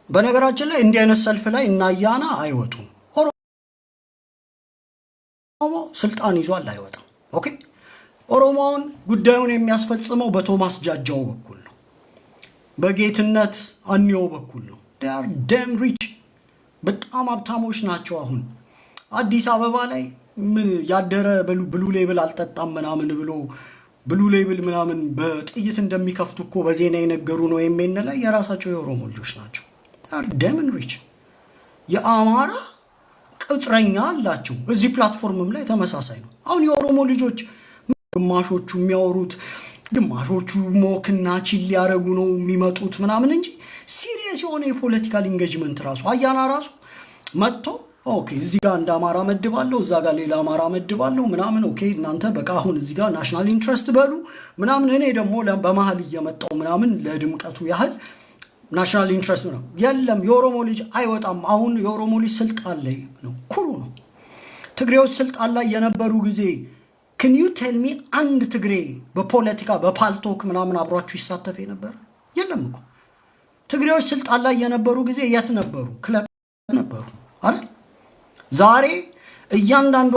Speaker 1: በነገራችን ላይ እንዲህ አይነት ሰልፍ ላይ እናያና አይወጡም ኦሮሞ ስልጣን ይዟል አይወጣም ኦኬ ኦሮሞውን ጉዳዩን የሚያስፈጽመው በቶማስ ጃጃው በኩል ነው በጌትነት አንዮ በኩል ነው they are damn rich በጣም ሀብታሞች ናቸው አሁን አዲስ አበባ ላይ ምን ያደረ ብሉ ሌብል አልጠጣም ምናምን ብሎ ብሉ ሌብል ምናምን በጥይት እንደሚከፍቱ እኮ በዜና የነገሩ ነው የሚነ ላይ የራሳቸው የኦሮሞ ልጆች ናቸው they are damn rich የአማራ ቅጥረኛ አላቸው እዚህ ፕላትፎርምም ላይ ተመሳሳይ ነው አሁን የኦሮሞ ልጆች ግማሾቹ የሚያወሩት ግማሾቹ ሞክና ቺል ያረጉ ነው የሚመጡት ምናምን እንጂ ሲሪየስ የሆነ የፖለቲካል ኢንጌጅመንት ራሱ አያና ራሱ መጥቶ ኦኬ እዚህ ጋር እንደ አማራ መድባለሁ እዛ ጋር ሌላ አማራ መድባለሁ ምናምን ኦኬ እናንተ በቃ አሁን እዚህ ጋር ናሽናል ኢንትረስት በሉ ምናምን እኔ ደግሞ በመሃል እየመጣው ምናምን ለድምቀቱ ያህል ናሽናል ኢንትረስት ነው የለም የኦሮሞ ልጅ አይወጣም አሁን የኦሮሞ ልጅ ስልጣን ላይ ነው ኩሩ ነው ትግሬዎች ስልጣን ላይ የነበሩ ጊዜ can you tell me አንድ ትግሬ በፖለቲካ በፓልቶክ ምናምን አብሯችሁ ይሳተፍ ነበር የለም እኮ ትግሬዎች ስልጣን ላይ የነበሩ ጊዜ የት ነበሩ ክለብ ነበሩ አይደል ዛሬ እያንዳንዷ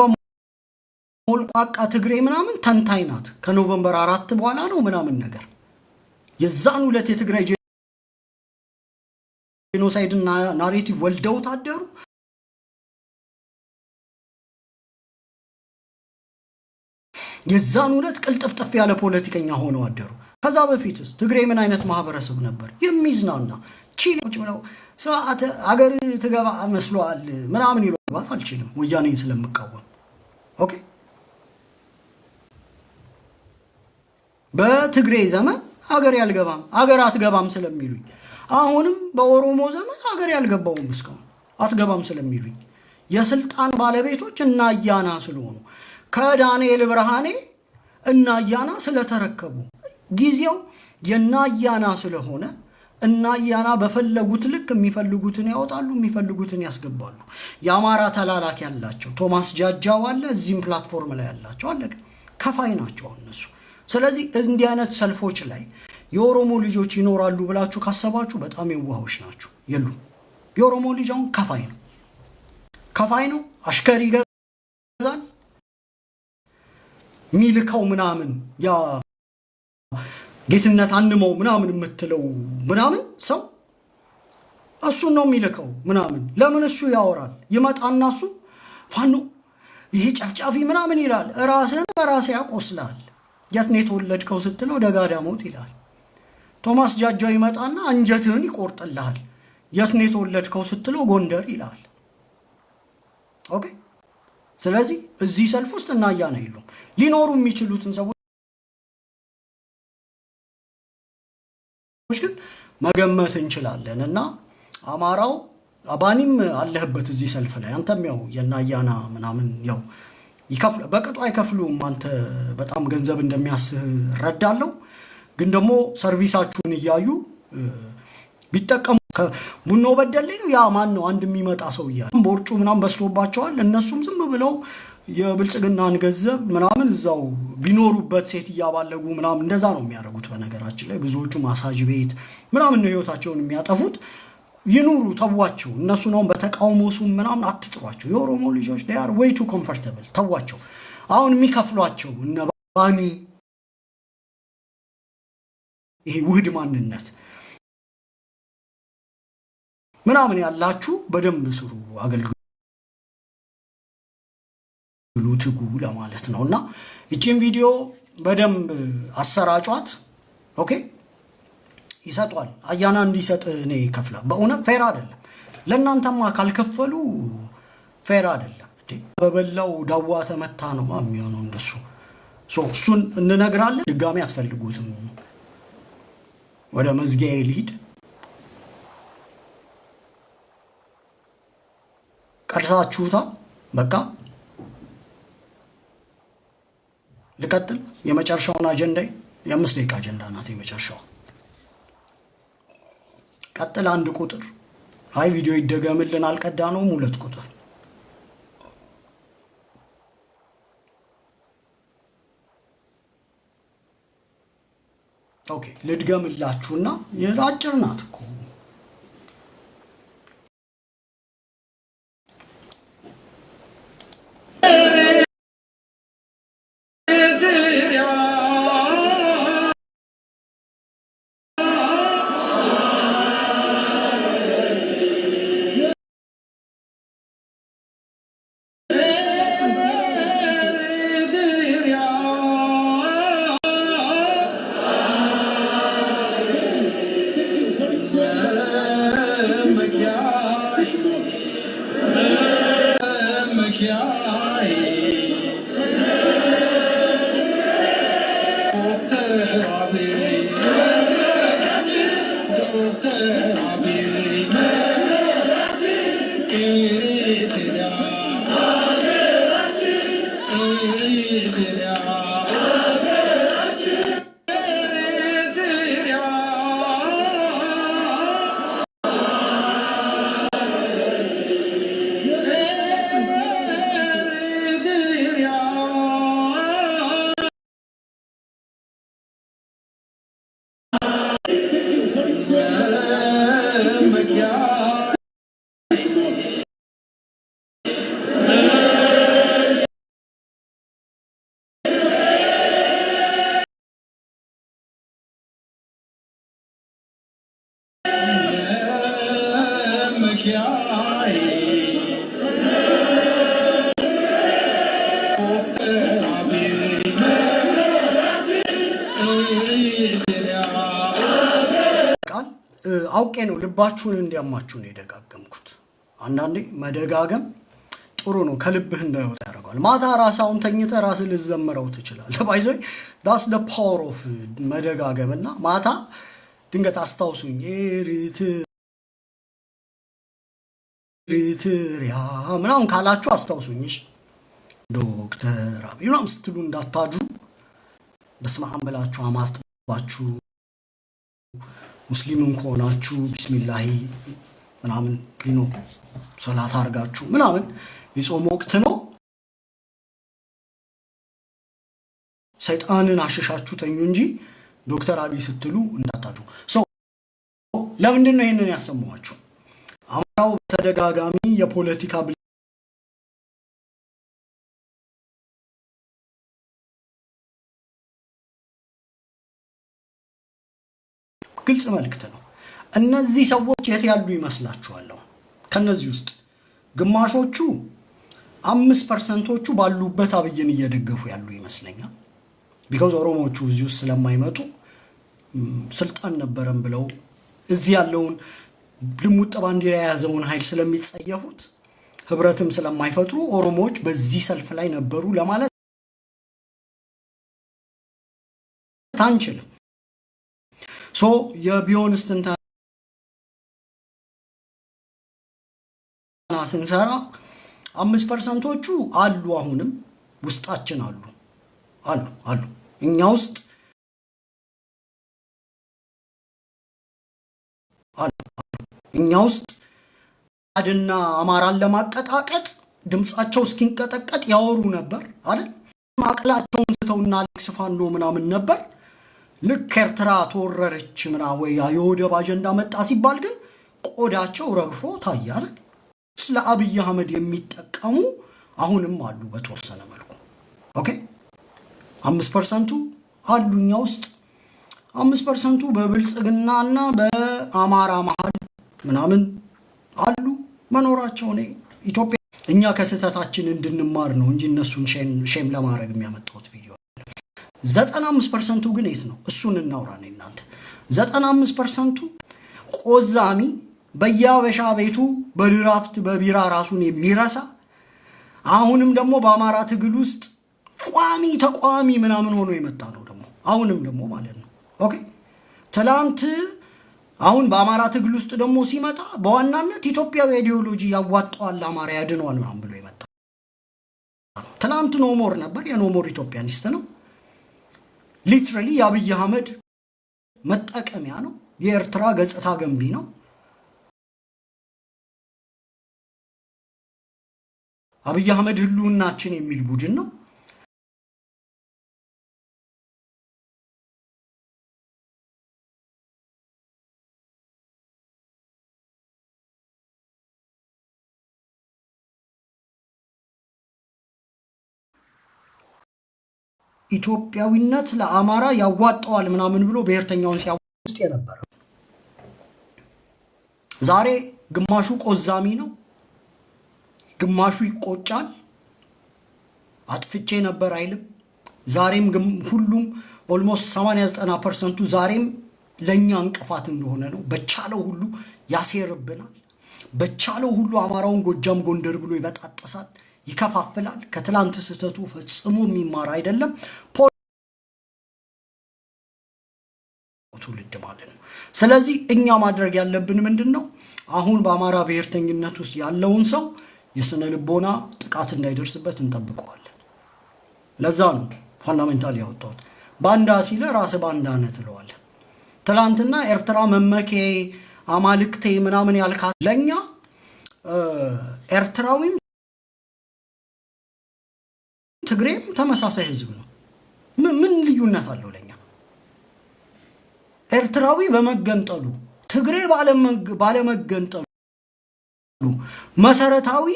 Speaker 1: ሞልቋቃ ትግሬ ምናምን ተንታይናት ከኖቬምበር 4 በኋላ ነው ምናምን ነገር የዛን ሁለት የትግራይ ጄኖሳይድ ናሬቲቭ ወልደው ታደሩ የዛን ሁለት ቅልጥፍጥፍ ያለ ፖለቲከኛ ሆነው አደሩ ከዛ በፊትስ ትግሬ ምን አይነት ማህበረሰብ ነበር የሚዝናና ቺሎች ብለው ሰዓት አገር ትገባ መስሏል ምናምን ይሏት አልችልም ወያኔን ስለምቃወም ኦኬ በትግሬ ዘመን አገር ያልገባም አገር አትገባም ስለሚሉኝ አሁንም በኦሮሞ ዘመን አገር ያልገባውም እስካሁን አትገባም ስለሚሉኝ የስልጣን ባለቤቶች እና አያና ስለሆኑ ከዳንኤል ብርሃኔ እና አያና ስለተረከቡ ጊዜው የና አያና ስለሆነ እና አያና በፈለጉት ልክ የሚፈልጉትን ያወጣሉ፣ የሚፈልጉትን ያስገባሉ። የአማራ ተላላኪ ያላቸው ቶማስ ጃጃው አለ፣ እዚህም ፕላትፎርም ላይ ያላቸው አለቀ። ከፋይ ናቸው እነሱ። ስለዚህ እንዲህ አይነት ሰልፎች ላይ የኦሮሞ ልጆች ይኖራሉ ብላችሁ ካሰባችሁ በጣም የዋሆች ናችሁ። የሉም። የኦሮሞ ልጅ አሁን ከፋይ ነው። አሽከር ይገዛል ሚልከው ምናምን ያ ጌትነት አንመው ምናምን የምትለው ምናምን ሰው እሱን ነው የሚልከው ምናምን። ለምን እሱ ያወራል? ይመጣና እሱ ፋኖ ይሄ ጨፍጫፊ ምናምን ይላል። ራስን በራስ ያቆስላል። የት ነው የተወለድከው ስትለው ደጋዳሞት ይላል። ቶማስ ጃጃው ይመጣና አንጀትህን ይቆርጥልሃል። የት ነው የተወለድከው ስትለው ጎንደር ይላል። ኦኬ። ስለዚህ እዚህ ሰልፍ ውስጥ እና አያና የሉም። ሊኖሩ የሚችሉትን ሰዎች ግን መገመት እንችላለን። እና አማራው አባኒም አለህበት እዚህ ሰልፍ ላይ አንተም ያው የና አያና ምናምን ያው ይከፍሉ በቅጡ አይከፍሉም። አንተ በጣም ገንዘብ እንደሚያስህ ረዳለው። ግን ደግሞ ሰርቪሳችሁን እያዩ ቢጠቀሙ ቡኖ በደሌ ነው ያ ማን ነው አንድ የሚመጣ ሰው እያለ ቦርጩ ምናምን በስቶባቸዋል። እነሱም ዝም ብለው የብልጽግናን ገንዘብ ምናምን እዛው ቢኖሩበት ሴት እያባለጉ ምናምን እንደዛ ነው የሚያደርጉት። በነገራችን ላይ ብዙዎቹ ማሳጅ ቤት ምናምን ነው ህይወታቸውን የሚያጠፉት። ይኑሩ፣ ተዋቸው። እነሱ ነው በተቃውሞ ሱም ምናምን አትጥሯቸው። የኦሮሞ ልጆች they are way too comfortable። ተዋቸው። አሁን የሚከፍሏቸው እነ ባኒ ይሄ ውህድ ማንነት ምናምን ያላችሁ በደንብ ስሩ፣ አገልግሉ፣ ትጉ ለማለት ነውና እቺን ቪዲዮ በደንብ አሰራጯት። ኦኬ። ይሰጧል። አያና እንዲሰጥ እኔ ይከፍላል። በእውነት ፌር አይደለም። ለእናንተማ ካልከፈሉ ፌር አይደለም። በበላው ዳዋ ተመታ ነው የሚሆነው እንደሱ። እሱን እንነግራለን። ድጋሚ አትፈልጉትም። ወደ መዝጊያዬ ልሂድ። ቀርሳችሁታል። በቃ ልቀጥል። የመጨረሻውን አጀንዳ የ5 ደቂቃ አጀንዳ ናት የመጨረሻው። ቀጥል። 1 ቁጥር አይ ቪዲዮ ይደገምልን አልቀዳ ነው 2 ቁጥር ኦኬ። ልድገምላችሁና የአጭር ናት እኮ አውቄ ነው ልባችሁን እንዲያማችሁ ነው የደጋገምኩት። አንዳንዴ መደጋገም ጥሩ ነው፣ ከልብህ እንዳይወጣ ያደርጋል። ማታ ራስህን ተኝተህ ራስህ ልዘምረው ትችላለህ። ባይዘይ that's the power of መደጋገምና ማታ ድንገት አስታውሱኝ ኤሪትሪያ ምናምን ካላችሁ አስታውሱኝሽ ዶክተር አብይ ምናምን ስትሉ እንዳታድሩ። በስመ አብ ብላችሁ አማትባችሁ ሙስሊምን ከሆናችሁ ቢስሚላሂ ምናምን ቢኖ ሶላት አርጋችሁ ምናምን የጾም ወቅት ነው። ሰይጣንን አሸሻችሁ ተኙ እንጂ ዶክተር አብይ ስትሉ እንዳታድሩ። ለምንድን ነው ይሄንን ያሰማኋችሁ? አማራው በተደጋጋሚ የፖለቲካ ግልጽ መልእክት ነው። እነዚህ ሰዎች የት ያሉ ይመስላችኋል? ከነዚህ ውስጥ ግማሾቹ 5%ዎቹ ባሉበት አብይን እየደገፉ ያሉ ይመስለኛል። ቢኮዝ ኦሮሞዎቹ እዚህ ውስጥ ስለማይመጡ ስልጣን ነበረን ብለው እዚህ ያለውን ልሙጥ ባንዲራ የያዘውን ኃይል ስለሚጸየፉት ህብረትም ስለማይፈጥሩ ኦሮሞዎች በዚህ ሰልፍ ላይ ነበሩ ለማለት አንችልም። የቢዮንስ ትንተና ስንሰራ 5%ዎቹ አሉ፣ አሁንም ውስጣችን አሉ እኛ ውስጥ አድና አማራን ለማቀጣቀጥ ድምጻቸው እስኪንቀጠቀጥ ያወሩ ነበር አይደል? ማቅላቸውን ዝተውና አሌክስ ፋኖ ምናምን ነበር። ልክ ኤርትራ ተወረረች ምናምን ወይ የወደብ አጀንዳ መጣ ሲባል ግን ቆዳቸው ረግፎ ታያል። ስለ አብይ አህመድ የሚጠቀሙ አሁንም አሉ በተወሰነ መልኩ። ኦኬ 5%ቱ አሉኛ ውስጥ 5%ቱ በብልጽግናና በአማራ መሃል ምናምን አሉ መኖራቸው ነው። ኢትዮጵያ እኛ ከስተታችን እንድንማር ነው እንጂ እነሱን ሼም ለማድረግ የሚያመጣው ቪዲዮ 95%ቱ ግን የት ነው? እሱን እናውራ ነው እናንተ። 95%ቱ ቆዛሚ በያበሻ ቤቱ በድራፍት በቢራ ራሱን የሚረሳ አሁንም ደግሞ በአማራ ትግል ውስጥ ቋሚ ተቋሚ ምናምን ሆኖ የመጣ ነው ደግሞ አሁንም ደግሞ ማለት ነው። ኦኬ ትላንት አሁን በአማራ ትግል ውስጥ ደግሞ ሲመጣ በዋናነት ኢትዮጵያዊ አይዲዮሎጂ ያዋጣዋል አማራ ያድነዋል ምናምን ብሎ የመጣ ትላንት ኖሞር ነበር። የኖሞር ኢትዮጵያኒስት ነው። ሊትራሊ የአብይ አህመድ መጠቀሚያ ነው። የኤርትራ ገጽታ ገንቢ ነው። አብይ አህመድ ህልውናችን የሚል ቡድን ነው። ኢትዮጵያዊነት ለአማራ ያዋጣዋል ምናምን ብሎ ብሔርተኛውን ሲያውስጥ የነበረ ዛሬ ግማሹ ቆዛሚ ነው፣ ግማሹ ይቆጫል። አጥፍቼ ነበር አይልም። ዛሬም ሁሉም ኦልሞስት 80-90%ቱ ዛሬም ለኛ እንቅፋት እንደሆነ ነው። በቻለው ሁሉ ያሴርብናል። በቻለው ሁሉ አማራውን ጎጃም ጎንደር ብሎ ይበጣጠሳል፣ ይከፋፍላል። ከትላንት ስህተቱ ፈጽሞ የሚማር አይደለም። ትውልድ ማለት ነው። ስለዚህ እኛ ማድረግ ያለብን ምንድነው? አሁን በአማራ ብሔርተኝነት ውስጥ ያለውን ሰው የስነ ልቦና ጥቃት እንዳይደርስበት እንጠብቀዋለን። ለዛ ነው ፋንዳሜንታል ያወጣሁት። ባንዳ ሲለ ራስ ባንዳ ነህ ትለዋለህ። ትላንትና ኤርትራ መመኬ አማልክቴ ምናምን ያልካት ለኛ ኤርትራዊም ትግሬም ተመሳሳይ ህዝብ ነው። ምን ልዩነት አለው ለኛ? ኤርትራዊ በመገንጠሉ ትግሬ ባለመገንጠሉ መሰረታዊ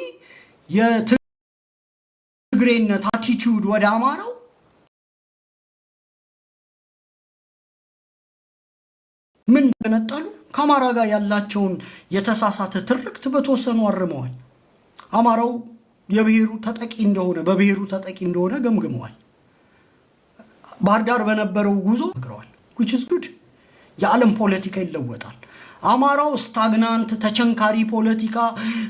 Speaker 1: የትግሬነት አቲቲዩድ ወደ አማራው ምን ገነጠሉ ከአማራ ጋር ያላቸውን የተሳሳተ ትርክት በተወሰኑ አርመዋል። አማራው የብሔሩ ተጠቂ እንደሆነ በብሔሩ ተጠቂ እንደሆነ ገምግመዋል። ባህር ዳር በነበረው ጉዞ ነግረዋል። which is good። የዓለም ፖለቲካ ይለወጣል። አማራው ስታግናንት ተቸንካሪ ፖለቲካ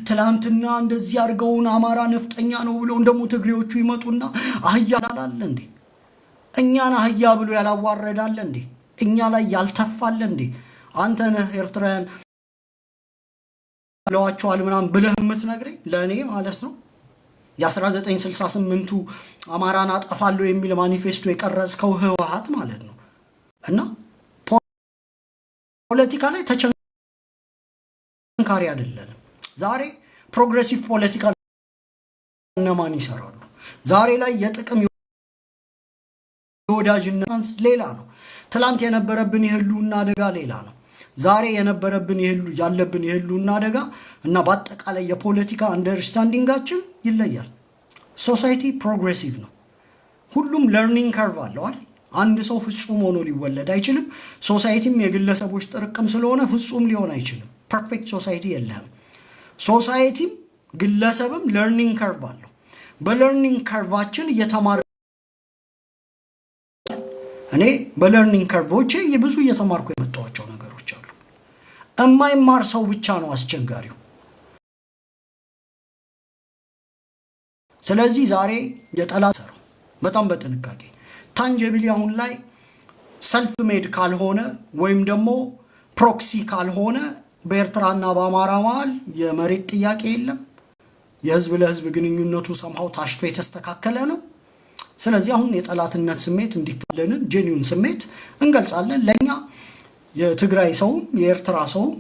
Speaker 1: ትላንትና እንደዚህ አድርገውን አማራ ነፍጠኛ ነው ብለው እንደሞ ትግሬዎቹ ይመጡና አህያ አላለ እንዴ? እኛን አህያ ብሎ ያላዋረዳለ እንዴ? እኛ ላይ ያልተፋለ እንዴ? አንተ ነህ ኤርትራውያን ለዋቸዋል ምናምን ብለህ የምትነግረኝ ለእኔ ማለት ነው የ1968ቱ አማራን አጠፋለሁ የሚል ማኒፌስቶ የቀረጽከው ህወሓት ማለት ነው። እና ፖለቲካ ላይ ተቸንካሪ አይደለም። ዛሬ ፕሮግሬሲቭ ፖለቲካ እነማን ይሰራሉ? ዛሬ ላይ የጥቅም የወዳጅነት ሌላ ነው። ትላንት የነበረብን የህልውና አደጋ ሌላ ነው። ዛሬ የነበረብን ያለብን የህልውና አደጋ እና በአጠቃላይ የፖለቲካ አንደርስታንዲንጋችን ይለያል። ሶሳይቲ ፕሮግሬሲቭ ነው። ሁሉም ለርኒንግ ከርቭ አለው አይደል? አንድ ሰው ፍጹም ሆኖ ሊወለድ አይችልም። ሶሳይቲም የግለሰቦች ጥርቅም ስለሆነ ፍጹም ሊሆን አይችልም። ፐርፌክት ሶሳይቲ የለህም። ሶሳይቲም ግለሰብም ለርኒንግ ከርቭ አለው። በለርኒንግ ከርቫችን እየተማረ እኔ በለርኒንግ ከርቮቼ ብዙ እየተማርኩ የመጣኋቸው ነገሮች አሉ። እማይማር ሰው ብቻ ነው አስቸጋሪው። ስለዚህ ዛሬ የጠላት ሰራው በጣም በጥንቃቄ ታንጀብሊ አሁን ላይ ሰልፍ ሜድ ካልሆነ ወይም ደግሞ ፕሮክሲ ካልሆነ በኤርትራና በአማራ መሃል የመሬት ጥያቄ የለም። የህዝብ ለህዝብ ግንኙነቱ ሰምሃው ታሽቶ የተስተካከለ ነው። ስለዚህ አሁን የጠላትነት ስሜት እንዲፈለንን ጄኒውን ስሜት እንገልጻለን። ለኛ የትግራይ ሰውም የኤርትራ ሰውም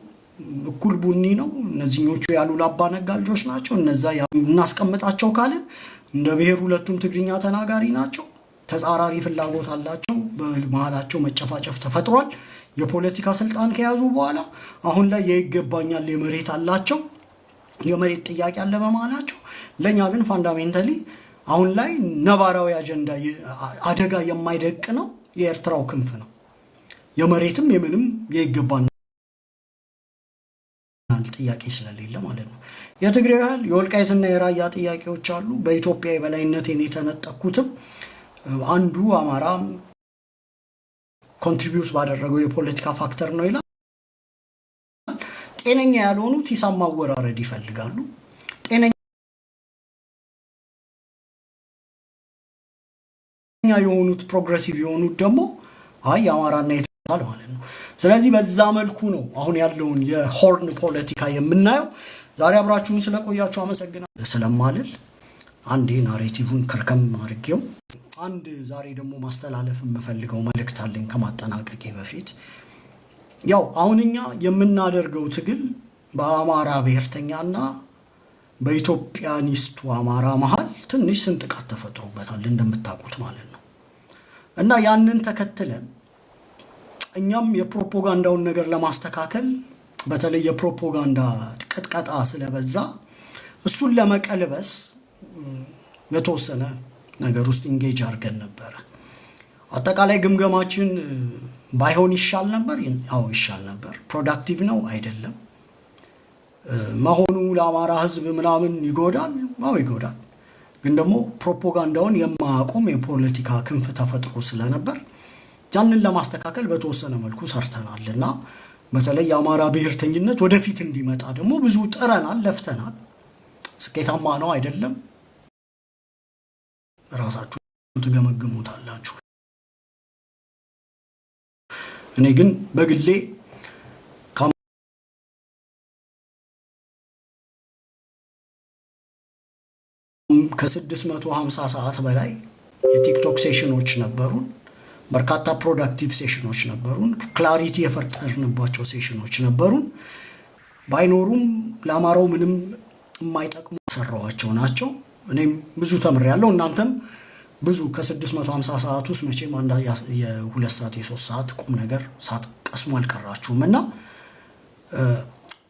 Speaker 1: እኩል ቡኒ ነው። እነዚህኞቹ ያሉ ላባ ነጋ ልጆች ናቸው። እነዛ እናስቀምጣቸው ካልን እንደ ብሔር ሁለቱም ትግርኛ ተናጋሪ ናቸው። ተጻራሪ ፍላጎት አላቸው። በመሃላቸው መጨፋጨፍ ተፈጥሯል። የፖለቲካ ስልጣን ከያዙ በኋላ አሁን ላይ የይገባኛል የመሬት አላቸው። የመሬት ጥያቄ አለ በመሃላቸው። ለኛ ግን ፋንዳሜንታሊ አሁን ላይ ነባራዊ አጀንዳ አደጋ የማይደቅ ነው የኤርትራው ክንፍ ነው። የመሬትም የምንም የይገባኛል ጥያቄ ስለሌለ ማለት ነው። የትግራይ ያህል የወልቃይትና የራያ ጥያቄዎች አሉ። በኢትዮጵያ የበላይነትን የተነጠቁትም አንዱ አማራ ኮንትሪቢዩት ባደረገው የፖለቲካ ፋክተር ነው ይላል። ጤነኛ ያልሆኑት ሂሳብ ማወራረድ ይፈልጋሉ። ጤነኛ የሆኑት ፕሮግሬሲቭ የሆኑት ደግሞ አይ አማራና ይተካል ማለት ነው። ስለዚህ በዛ መልኩ ነው አሁን ያለውን የሆርን ፖለቲካ የምናየው። ዛሬ አብራችሁን ስለቆያችሁ አመሰግናለሁ። ስለማልል አንዴ ናሬቲቭን ከርከም አድርጌው አንድ ዛሬ ደግሞ ማስተላለፍ የምፈልገው መልእክት አለኝ ከማጠናቀቄ በፊት። ያው አሁንኛ የምናደርገው ትግል በአማራ ብሔርተኛና በኢትዮጵያኒስቱ አማራ መሃል ትንሽ ስንጥቃት ተፈጥሮበታል እንደምታውቁት ማለት ነው። እና ያንን ተከትለን እኛም የፕሮፓጋንዳውን ነገር ለማስተካከል በተለይ የፕሮፓጋንዳ ቅጥቀጣ ስለበዛ እሱን ለመቀልበስ የተወሰነ ነገር ውስጥ ኢንጌጅ አድርገን ነበር። አጠቃላይ ግምገማችን ባይሆን ይሻል ነበር። አዎ ይሻል ነበር። ፕሮዳክቲቭ ነው አይደለም መሆኑ ለአማራ ህዝብ ምናምን ይጎዳል። አዎ ይጎዳል። ግን ደግሞ ፕሮፓጋንዳውን የማያቆም የፖለቲካ ክንፍ ተፈጥሮ ስለነበር ያንን ለማስተካከል በተወሰነ መልኩ ሰርተናልና በተለይ የአማራ ብሔርተኝነት ወደፊት እንዲመጣ ደግሞ ብዙ ጥረናል፣ ለፍተናል። ስኬታማ ነው አይደለም ራሳችሁ ትገመግሙታላችሁ። እኔ ግን በግሌ ከ650 ሰዓት በላይ የቲክቶክ ሴሽኖች ነበሩን። በርካታ ፕሮዳክቲቭ ሴሽኖች ነበሩን። ክላሪቲ የፈጠርንባቸው ሴሽኖች ነበሩን። ባይኖሩም ለአማራው ምንም የማይጠቅሙ ሰራዋቸው ናቸው። እኔም ብዙ ተምሬያለሁ። እናንተም ብዙ ከ650 ሰዓት ውስጥ መቼም አንዳ የ2 ሰዓት የ3 ሰዓት ቁም ነገር ሳትቀስሙ አልቀራችሁም። እና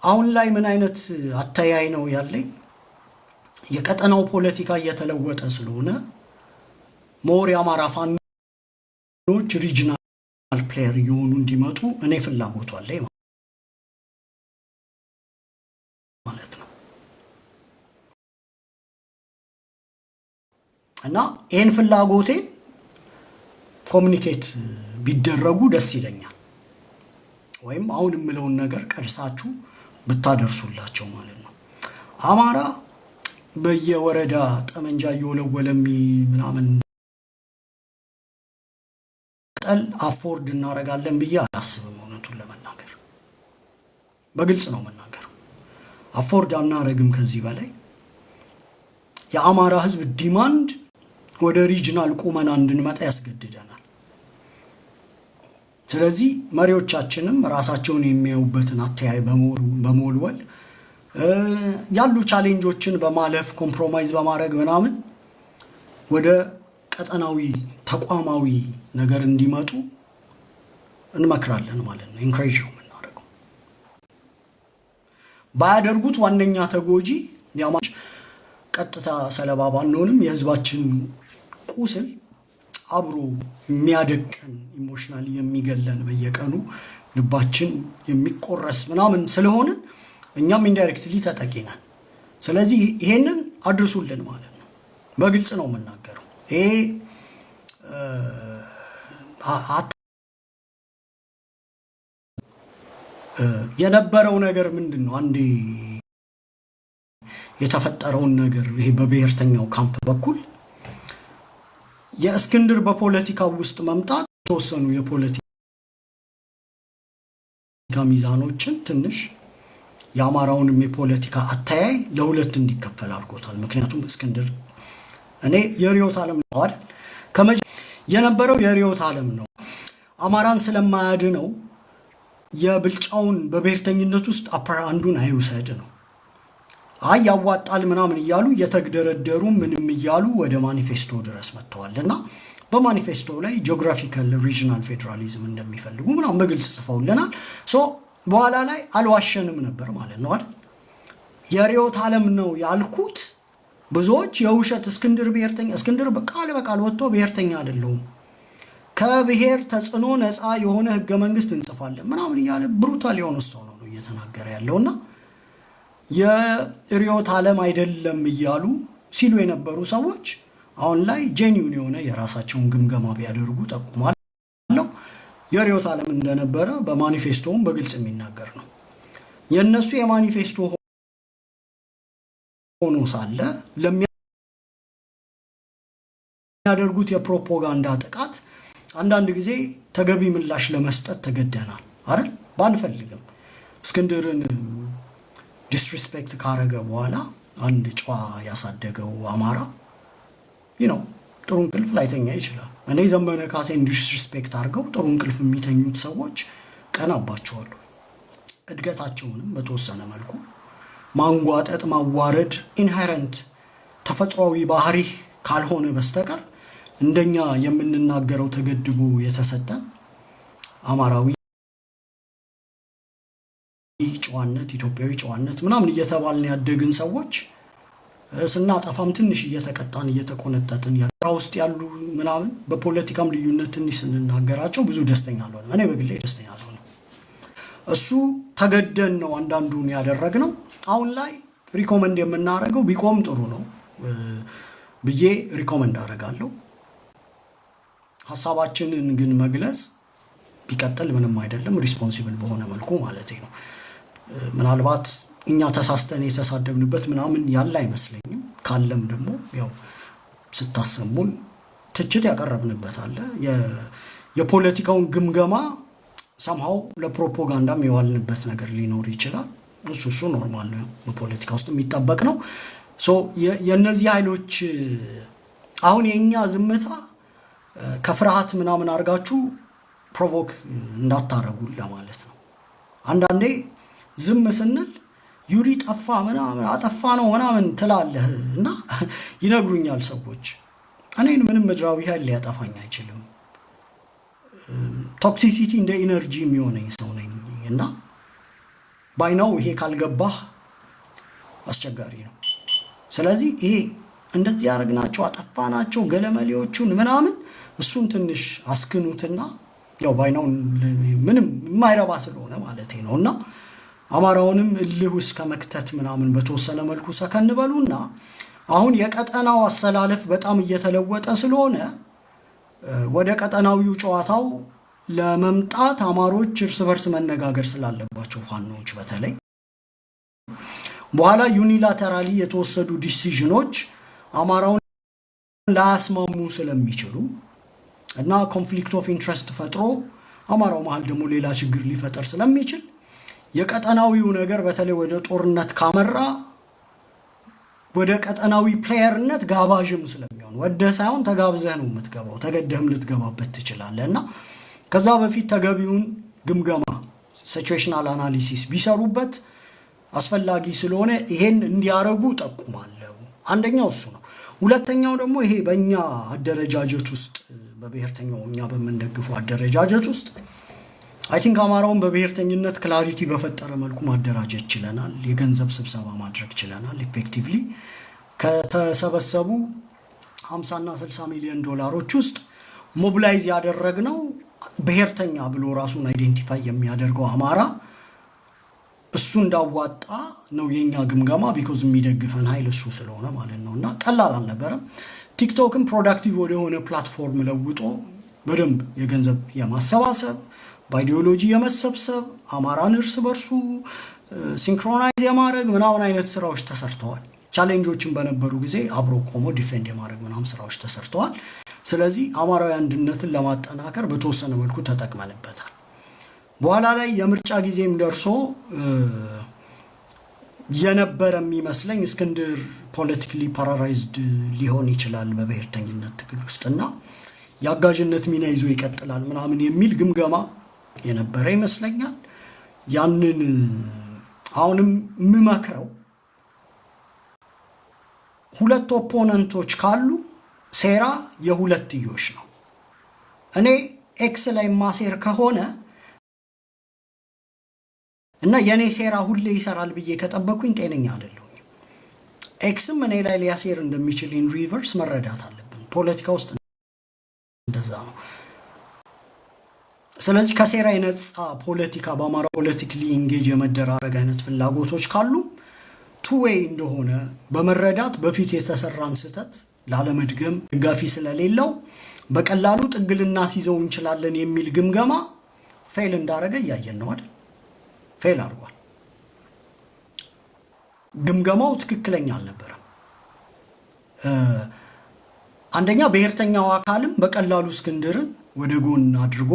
Speaker 1: አሁን ላይ ምን አይነት አተያይ ነው ያለኝ? የቀጠናው ፖለቲካ እየተለወጠ ስለሆነ ሞር የአማራ ፋኖች ሪጂናል ፕሌየር የሆኑ እንዲመጡ እኔ ፍላጎቱ አለኝ ማለት ነው። እና ይህን ፍላጎቴን ኮሚኒኬት ቢደረጉ ደስ ይለኛል። ወይም አሁን የምለውን ነገር ቀርሳችሁ ብታደርሱላቸው ማለት ነው። አማራ በየወረዳ ጠመንጃ እየወለወለሚ ምናምን ጠል አፎርድ እናረጋለን ብዬ አላስብም። እውነቱን ለመናገር በግልጽ ነው መናገር። አፎርድ አናረግም ከዚህ በላይ የአማራ ህዝብ ዲማንድ ወደ ሪጅናል ቁመና እንድንመጣ ያስገድደናል። ስለዚህ መሪዎቻችንም ራሳቸውን የሚያዩበትን አተያይ በመወልወል ያሉ ቻሌንጆችን በማለፍ ኮምፕሮማይዝ በማድረግ ምናምን ወደ ቀጠናዊ ተቋማዊ ነገር እንዲመጡ እንመክራለን ማለት ነው። ኢንካሬጅ ነው የምናደርገው። ባያደርጉት ዋነኛ ተጎጂ ያማች ቀጥታ ሰለባ ባንሆንም የህዝባችን ቁስል አብሮ የሚያደቀን ኢሞሽናሊ የሚገለን በየቀኑ ልባችን የሚቆረስ ምናምን ስለሆነ እኛም ኢንዳይሬክትሊ ተጠቂናል። ስለዚህ ይሄንን አድርሱልን ማለት ነው። በግልጽ ነው የምናገረው። ይሄ የነበረው ነገር ምንድነው? አንዴ የተፈጠረውን ነገር ይሄ በብሔርተኛው ካምፕ በኩል የእስክንድር በፖለቲካው ውስጥ መምጣት ተወሰኑ የፖለቲካ ሚዛኖችን ትንሽ የአማራውንም የፖለቲካ አተያይ ለሁለት እንዲከፈል አድርጎታል። ምክንያቱም እስክንድር እኔ የሪዮት ዓለም ነው አይደል የነበረው የሪዮት ዓለም ነው። አማራን ስለማያድነው የብልጫውን በብሔርተኝነት ውስጥ አፐር አንዱን አይውሰድ ነው። አይ ያዋጣል ምናምን እያሉ እየተግደረደሩ ምንም እያሉ ወደ ማኒፌስቶ ድረስ መጥተዋልና በማኒፌስቶ ላይ ጂኦግራፊካል ሪጂናል ፌደራሊዝም እንደሚፈልጉ ምናምን በግልጽ ጽፈውልናል። በኋላ ላይ አልዋሸንም ነበር ማለት ነው አይደል? የሪዮት ዓለም ነው ያልኩት ብዙዎች የውሸት እስክንድር ብሔርተኛ እስክንድር በቃል ወጥቶ ብሔርተኛ አይደለም ከብሔር ተጽዕኖ ነፃ የሆነ ህገ መንግስት እንጽፋለን ምናምን እያለ ብሩታል የሆነ ሰው ነው እየተናገረ ያለውና የሪዮት ዓለም አይደለም እያሉ ሲሉ የነበሩ ሰዎች አሁን ላይ ጄኒዩን የሆነ የራሳቸውን ግምገማ ቢያደርጉ ጠቁማለሁ። የሪዮት ዓለም እንደነበረ በማኒፌስቶውም በግልጽ የሚናገር ነው። የነሱ የማኒፌስቶ ሆኖ ሳለ ለሚያደርጉት የፕሮፓጋንዳ ጥቃት አንዳንድ ጊዜ ተገቢ ምላሽ ለመስጠት ተገደናል አይደል? ባንፈልግም እስክንድርን ዲስሪስፔክት ካረገ በኋላ አንድ ጨዋ ያሳደገው አማራ ጥሩ እንቅልፍ ላይተኛ ይችላል። እኔ ዘመነ ካሴን ዲስሪስፔክት አድርገው ጥሩ እንቅልፍ የሚተኙት ሰዎች ቀናባቸዋለሁ። እድገታቸውንም በተወሰነ መልኩ ማንጓጠጥ ማዋረድ ኢንሄረንት ተፈጥሯዊ ባህሪ ካልሆነ በስተቀር እንደኛ የምንናገረው ተገድቦ የተሰጠን አማራዊ ጨዋነት ኢትዮጵያዊ ጨዋነት ምናምን እየተባልን ያደግን ሰዎች ስናጠፋም ትንሽ እየተቀጣን እየተቆነጠጥን ያራው ውስጥ ያሉ ምናምን በፖለቲካም ልዩነት ትንሽ ስንናገራቸው ብዙ ደስተኛ አልሆነም። እኔ በግሌ ደስተኛ አልሆነም። እሱ ተገደን ነው አንዳንዱን ያደረግነው። አሁን ላይ ሪኮመንድ የምናደርገው ቢቆም ጥሩ ነው ብዬ ሪኮመንድ አደርጋለሁ። ሐሳባችንን ግን መግለጽ ቢቀጥል ምንም አይደለም፣ ሪስፖንሲብል በሆነ መልኩ ማለት ነው። ምናልባት እኛ ተሳስተን የተሳደብንበት ምናምን ያለ አይመስለኝም። ካለም ደግሞ ያው ስታሰሙን ትችት ያቀረብንበት አለ። የፖለቲካውን ግምገማ ሰምሃው ለፕሮፓጋንዳም የዋልንበት ነገር ሊኖር ይችላል። እሱ ኖርማል ነው፣ በፖለቲካ ውስጥ የሚጠበቅ ነው። የነዚህ ኃይሎች አሁን የኛ ዝምታ ከፍርሃት ምናምን አርጋችሁ ፕሮቮክ እንዳታረጉ ለማለት ነው። አንዳንዴ ዝም ስንል ዩሪ ጠፋ ምናምን አጠፋ ነው ምናምን ትላለህ እና ይነግሩኛል ሰዎች። እኔን ምንም ምድራዊ ኃይል ሊያጠፋኝ አይችልም። ቶክሲሲቲ እንደ ኢነርጂ የሚሆነኝ ሰው ነኝ እና ባይናው ይሄ ካልገባህ አስቸጋሪ ነው። ስለዚህ ይሄ እንደዚህ ያደረግናቸው አጠፋናቸው ገለመሌዎቹን ምናምን እሱን ትንሽ አስክኑትና ያው ባይናው ምንም የማይረባ ስለሆነ ማለት ነውና አማራውንም እልህ ውስጥ ከመክተት ምናምን በተወሰነ መልኩ ሰከን በሉና አሁን የቀጠናው አሰላለፍ በጣም እየተለወጠ ስለሆነ ወደ ቀጠናዊው ጨዋታው ለመምጣት አማሮች እርስ በርስ መነጋገር ስላለባቸው ፋኖች በተለይ በኋላ ዩኒላተራሊ የተወሰዱ ዲሲዥኖች አማራውን ላያስማሙ ስለሚችሉ እና ኮንፍሊክት ኦፍ ኢንትረስት ፈጥሮ አማራው መሃል ደግሞ ሌላ ችግር ሊፈጠር ስለሚችል የቀጠናዊው ነገር በተለይ ወደ ጦርነት ካመራ ወደ ቀጠናዊ ፕሌየርነት ጋባዥም ስለሚሆን ወደ ሳይሆን ተጋብዘህ ነው የምትገባው፣ ተገደህም ልትገባበት ትችላለህና ከዛ በፊት ተገቢውን ግምገማ ሲቹዌሽናል አናሊሲስ ቢሰሩበት አስፈላጊ ስለሆነ ይሄን እንዲያረጉ ጠቁማለሁ። አንደኛው እሱ ነው። ሁለተኛው ደግሞ ይሄ በእኛ አደረጃጀት ውስጥ በብሔርተኛው እኛ በመንደግፈው አደረጃጀት ውስጥ አይ ቲንክ አማራውን በብሔርተኝነት ክላሪቲ በፈጠረ መልኩ ማደራጀት ችለናል። የገንዘብ ስብሰባ ማድረግ ችለናል። ኢፌክቲቭሊ ከተሰበሰቡ 50 እና 60 ሚሊዮን ዶላሮች ውስጥ ሞቢላይዝ ያደረግነው ብሔርተኛ ብሎ ራሱን አይዴንቲፋይ የሚያደርገው አማራ እሱ እንዳዋጣ ነው የኛ ግምገማ። ቢኮዝ የሚደግፈን ኃይል እሱ ስለሆነ ማለት ነውና ቀላል አልነበረም። ቲክቶክም ፕሮዳክቲቭ ወደ ሆነ ፕላትፎርም ለውጦ በደንብ የገንዘብ የማሰባሰብ በአይዲዮሎጂ የመሰብሰብ አማራን እርስ በርሱ ሲንክሮናይዝ የማድረግ ምናምን አይነት ስራዎች ተሰርተዋል። ቻሌንጆችን በነበሩ ጊዜ አብሮ ቆሞ ዲፌንድ የማድረግ ምናምን ስራዎች ተሰርተዋል። ስለዚህ አማራዊ አንድነትን ለማጠናከር በተወሰነ መልኩ ተጠቅመንበታል። በኋላ ላይ የምርጫ ጊዜም ደርሶ የነበረ የሚመስለኝ እስክንድር ፖለቲካሊ ፓራላይዝድ ሊሆን ይችላል በብሔርተኝነት ትግል ውስጥና የአጋዥነት ሚና ይዞ ይቀጥላል ምናምን የሚል ግምገማ የነበረ ይመስለኛል። ያንን አሁንም የምመክረው ሁለት ኦፖነንቶች ካሉ ሴራ የሁለትዮሽ ነው። እኔ ኤክስ ላይ ማሴር ከሆነ እና የኔ ሴራ ሁሌ ይሰራል ብዬ ከጠበቁኝ ጤነኛ አይደለሁም። ኤክስም እኔ ላይ ሊያሴር እንደሚችል ኢን ሪቨርስ መረዳት አለብን። ፖለቲካ ውስጥ እንደዛ ነው። ስለዚህ ከሴራ የነጻ ፖለቲካ በአማራ ፖለቲካሊ ኢንጌጅ የመደራረግ አይነት ፍላጎቶች ካሉ ቱዌይ እንደሆነ በመረዳት በፊት የተሰራን ስህተት ላለመድገም ድጋፊ ስለሌለው በቀላሉ ጥግልና ሲዘው እንችላለን የሚል ግምገማ ፌል እንዳረገ እያየን ነው አይደል? ፌል አድርጓል። ግምገማው ትክክለኛ አልነበረም። አንደኛ ብሔርተኛው አካልም በቀላሉ እስክንድርን ወደ ጎን አድርጎ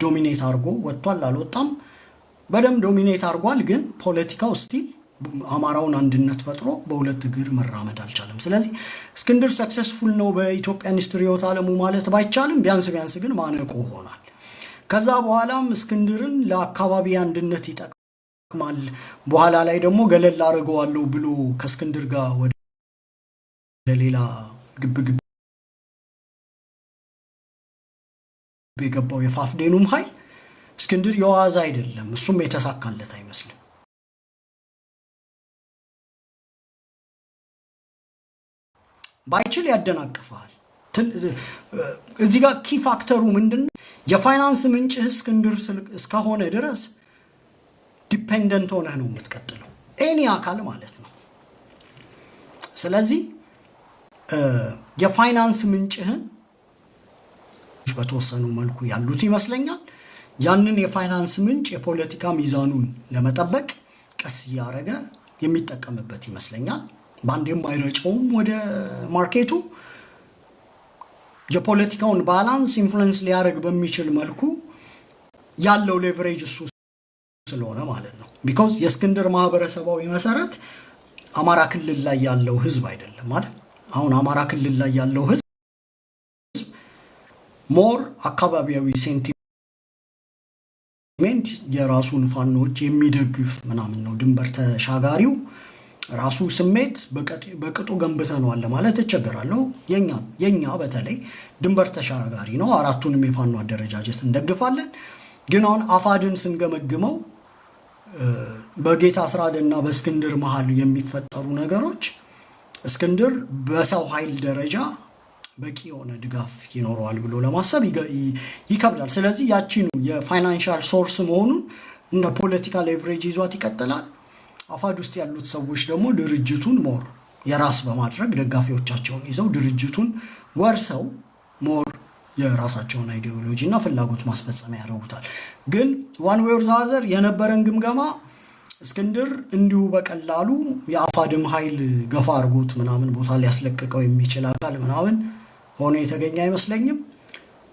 Speaker 1: ዶሚኔት አድርጎ ወጥቷል። አልወጣም፣ በደም ዶሚኔት አድርጓል። ግን ፖለቲካው ስቲል አማራውን አንድነት ፈጥሮ በሁለት እግር መራመድ አልቻለም። ስለዚህ እስክንድር ሰክሰስፉል ነው በኢትዮጵያ ሂስትሪዮት ዓለሙ ማለት ባይቻልም ቢያንስ ግን ማነቆ ሆኗል። ከዛ በኋላም እስክንድርን ለአካባቢ አንድነት ይጠቅማል፣ በኋላ ላይ ደግሞ ገለል አድርገዋለሁ ብሎ ከእስክንድር ጋር ወደ ሌላ ግብግብ የገባው የፋፍዴኑም ኃይል እስክንድር የዋዛ አይደለም። እሱም የተሳካለት አይመስልም። ባይችል ያደናቅፋል። እዚህ ጋር ኪ ፋክተሩ ምንድነው? የፋይናንስ ምንጭህ እስክንድር እስከሆነ ድረስ ዲፔንደንት ሆነህ ነው የምትቀጥለው፣ ኤኒ አካል ማለት ነው። ስለዚህ የፋይናንስ ምንጭህን በተወሰኑ መልኩ ያሉት ይመስለኛል። ያንን የፋይናንስ ምንጭ የፖለቲካ ሚዛኑን ለመጠበቅ ቀስ እያደረገ የሚጠቀምበት ይመስለኛል። ባንዴም አይረጨውም ወደ ማርኬቱ። የፖለቲካውን ባላንስ ኢንፍሉዌንስ ሊያደርግ በሚችል መልኩ ያለው ሌቨሬጅ እሱ ስለሆነ ማለት ነው። ቢኮዝ የእስክንድር ማህበረሰባዊ መሰረት አማራ ክልል ላይ ያለው ህዝብ አይደለም ማለት። አሁን አማራ ክልል ላይ ያለው ህዝብ ሞር አካባቢያዊ ሴንቲሜንት የራሱን ፋኖች የሚደግፍ ምናምን ነው። ድንበር ተሻጋሪው ራሱ ስሜት በቅጡ ገንብተነዋል ለማለት እቸገራለሁ። የኛ በተለይ ድንበር ተሻጋሪ ነው። አራቱንም የፋኖ አደረጃጀት እንደግፋለን። ግን አሁን አፋድን ስንገመግመው በጌታ አስራደና በእስክንድር መሃል የሚፈጠሩ ነገሮች እስክንድር በሰው ኃይል ደረጃ በቂ የሆነ ድጋፍ ይኖረዋል ብሎ ለማሰብ ይከብዳል። ስለዚህ ያቺኑ የፋይናንሻል ሶርስ መሆኑን እንደ ፖለቲካል ሌቨሬጅ ይዟት ይቀጥላል። አፋድ ውስጥ ያሉት ሰዎች ደግሞ ድርጅቱን ሞር የራስ በማድረግ ደጋፊዎቻቸውን ይዘው ድርጅቱን ወርሰው ሞር የራሳቸውን አይዲዮሎጂ እና ፍላጎት ማስፈጸሚያ ያደርጉታል። ግን ዋን ዌይ ኦር ዘ አዘር የነበረን ግምገማ እስክንድር እንዲሁ በቀላሉ የአፋድም ኃይል ገፋ አድርጎት ምናምን ቦታ ሊያስለቅቀው የሚችል አካል ምናምን ሆኖ የተገኘ አይመስለኝም።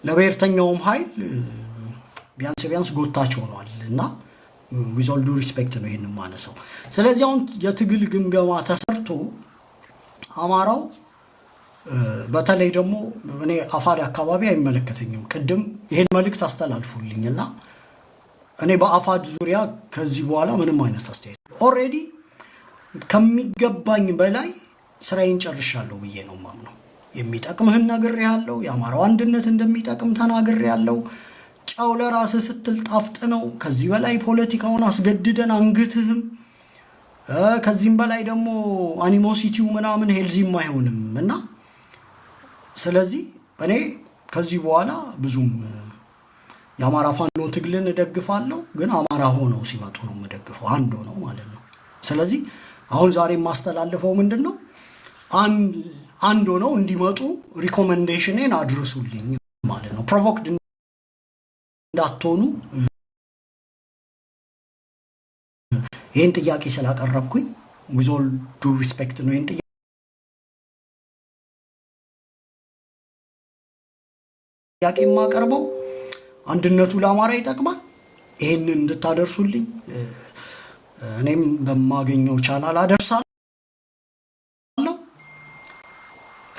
Speaker 1: ለብሔርተኛውም ኃይል ቢያንስ ጎታች ሆኗል እና with all due respect ነው ይሄን ማለት ነው። ስለዚህ አሁን የትግል ግምገማ ተሰርቶ አማራው በተለይ ደግሞ እኔ አፋር አካባቢ አይመለከተኝም። ቅድም ይሄን መልእክት አስተላልፉልኝና እኔ በአፋድ ዙሪያ ከዚህ በኋላ ምንም አይነት አስተያየት ኦሬዲ ከሚገባኝ በላይ ስራዬን ጨርሻለሁ ብዬ ነው ማምነው። የሚጠቅምህን ነግሬያለሁ። የአማራው አንድነት እንደሚጠቅም ተናግሬያለሁ። ጫው ለራስህ ስትል ጣፍጥ ነው። ከዚህ በላይ ፖለቲካውን አስገድደን አንግትህም። ከዚህም በላይ ደግሞ አኒሞሲቲው ምናምን ሄልዚም አይሆንም እና ስለዚህ እኔ ከዚህ በኋላ ብዙም የአማራ ፋኖ ትግልን እደግፋለሁ፣ ግን አማራ ሆነው ሲመጡ ነው የምደግፈው፣ አንድ ሆነው ማለት ነው። ስለዚህ አሁን ዛሬ ማስተላለፈው ምንድነው አንድ ሆነው እንዲመጡ ሪኮመንዴሽኔን አድርሱልኝ ማለት ነው። ፕሮቮክድ እንዳትሆኑ ይሄን ጥያቄ ስላቀረብኩኝ with all due respect ነው ይሄን ጥያቄ ማቀርበው። አንድነቱ ለአማራ ይጠቅማል። ይሄንን እንድታደርሱልኝ እኔም በማገኘው ቻናል አደርሳለሁ።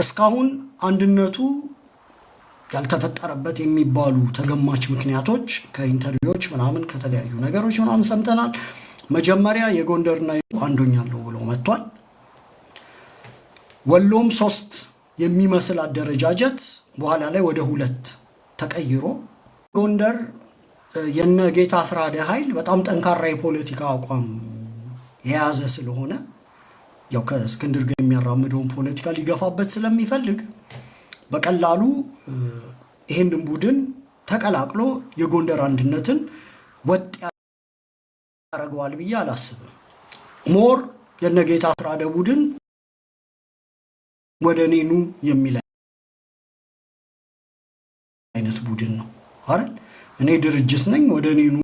Speaker 1: እስካሁን አንድነቱ ያልተፈጠረበት የሚባሉ ተገማች ምክንያቶች ከኢንተርቪዎች ምናምን ከተለያዩ ነገሮች ምናምን ሰምተናል። መጀመሪያ የጎንደርና አንዶኛለሁ ብሎ መጥቷል። ወሎም 3 የሚመስል አደረጃጀት በኋላ ላይ ወደ 2 ተቀይሮ ጎንደር የነጌታ አስራደ ኃይል በጣም ጠንካራ የፖለቲካ አቋም የያዘ ስለሆነ ያው ከእስክንድር ጋር የሚያራምደውን ፖለቲካ ሊገፋበት ስለሚፈልግ በቀላሉ ይሄንን ቡድን ተቀላቅሎ የጎንደር አንድነትን ወጥ ያደርገዋል ብዬ አላስብም። ሞር የነጌታ አስራደ ቡድን ወደ እኔኑ የሚል አይነት ቡድን ነው አይደል? እኔ ድርጅት ነኝ፣ ወደ እኔኑ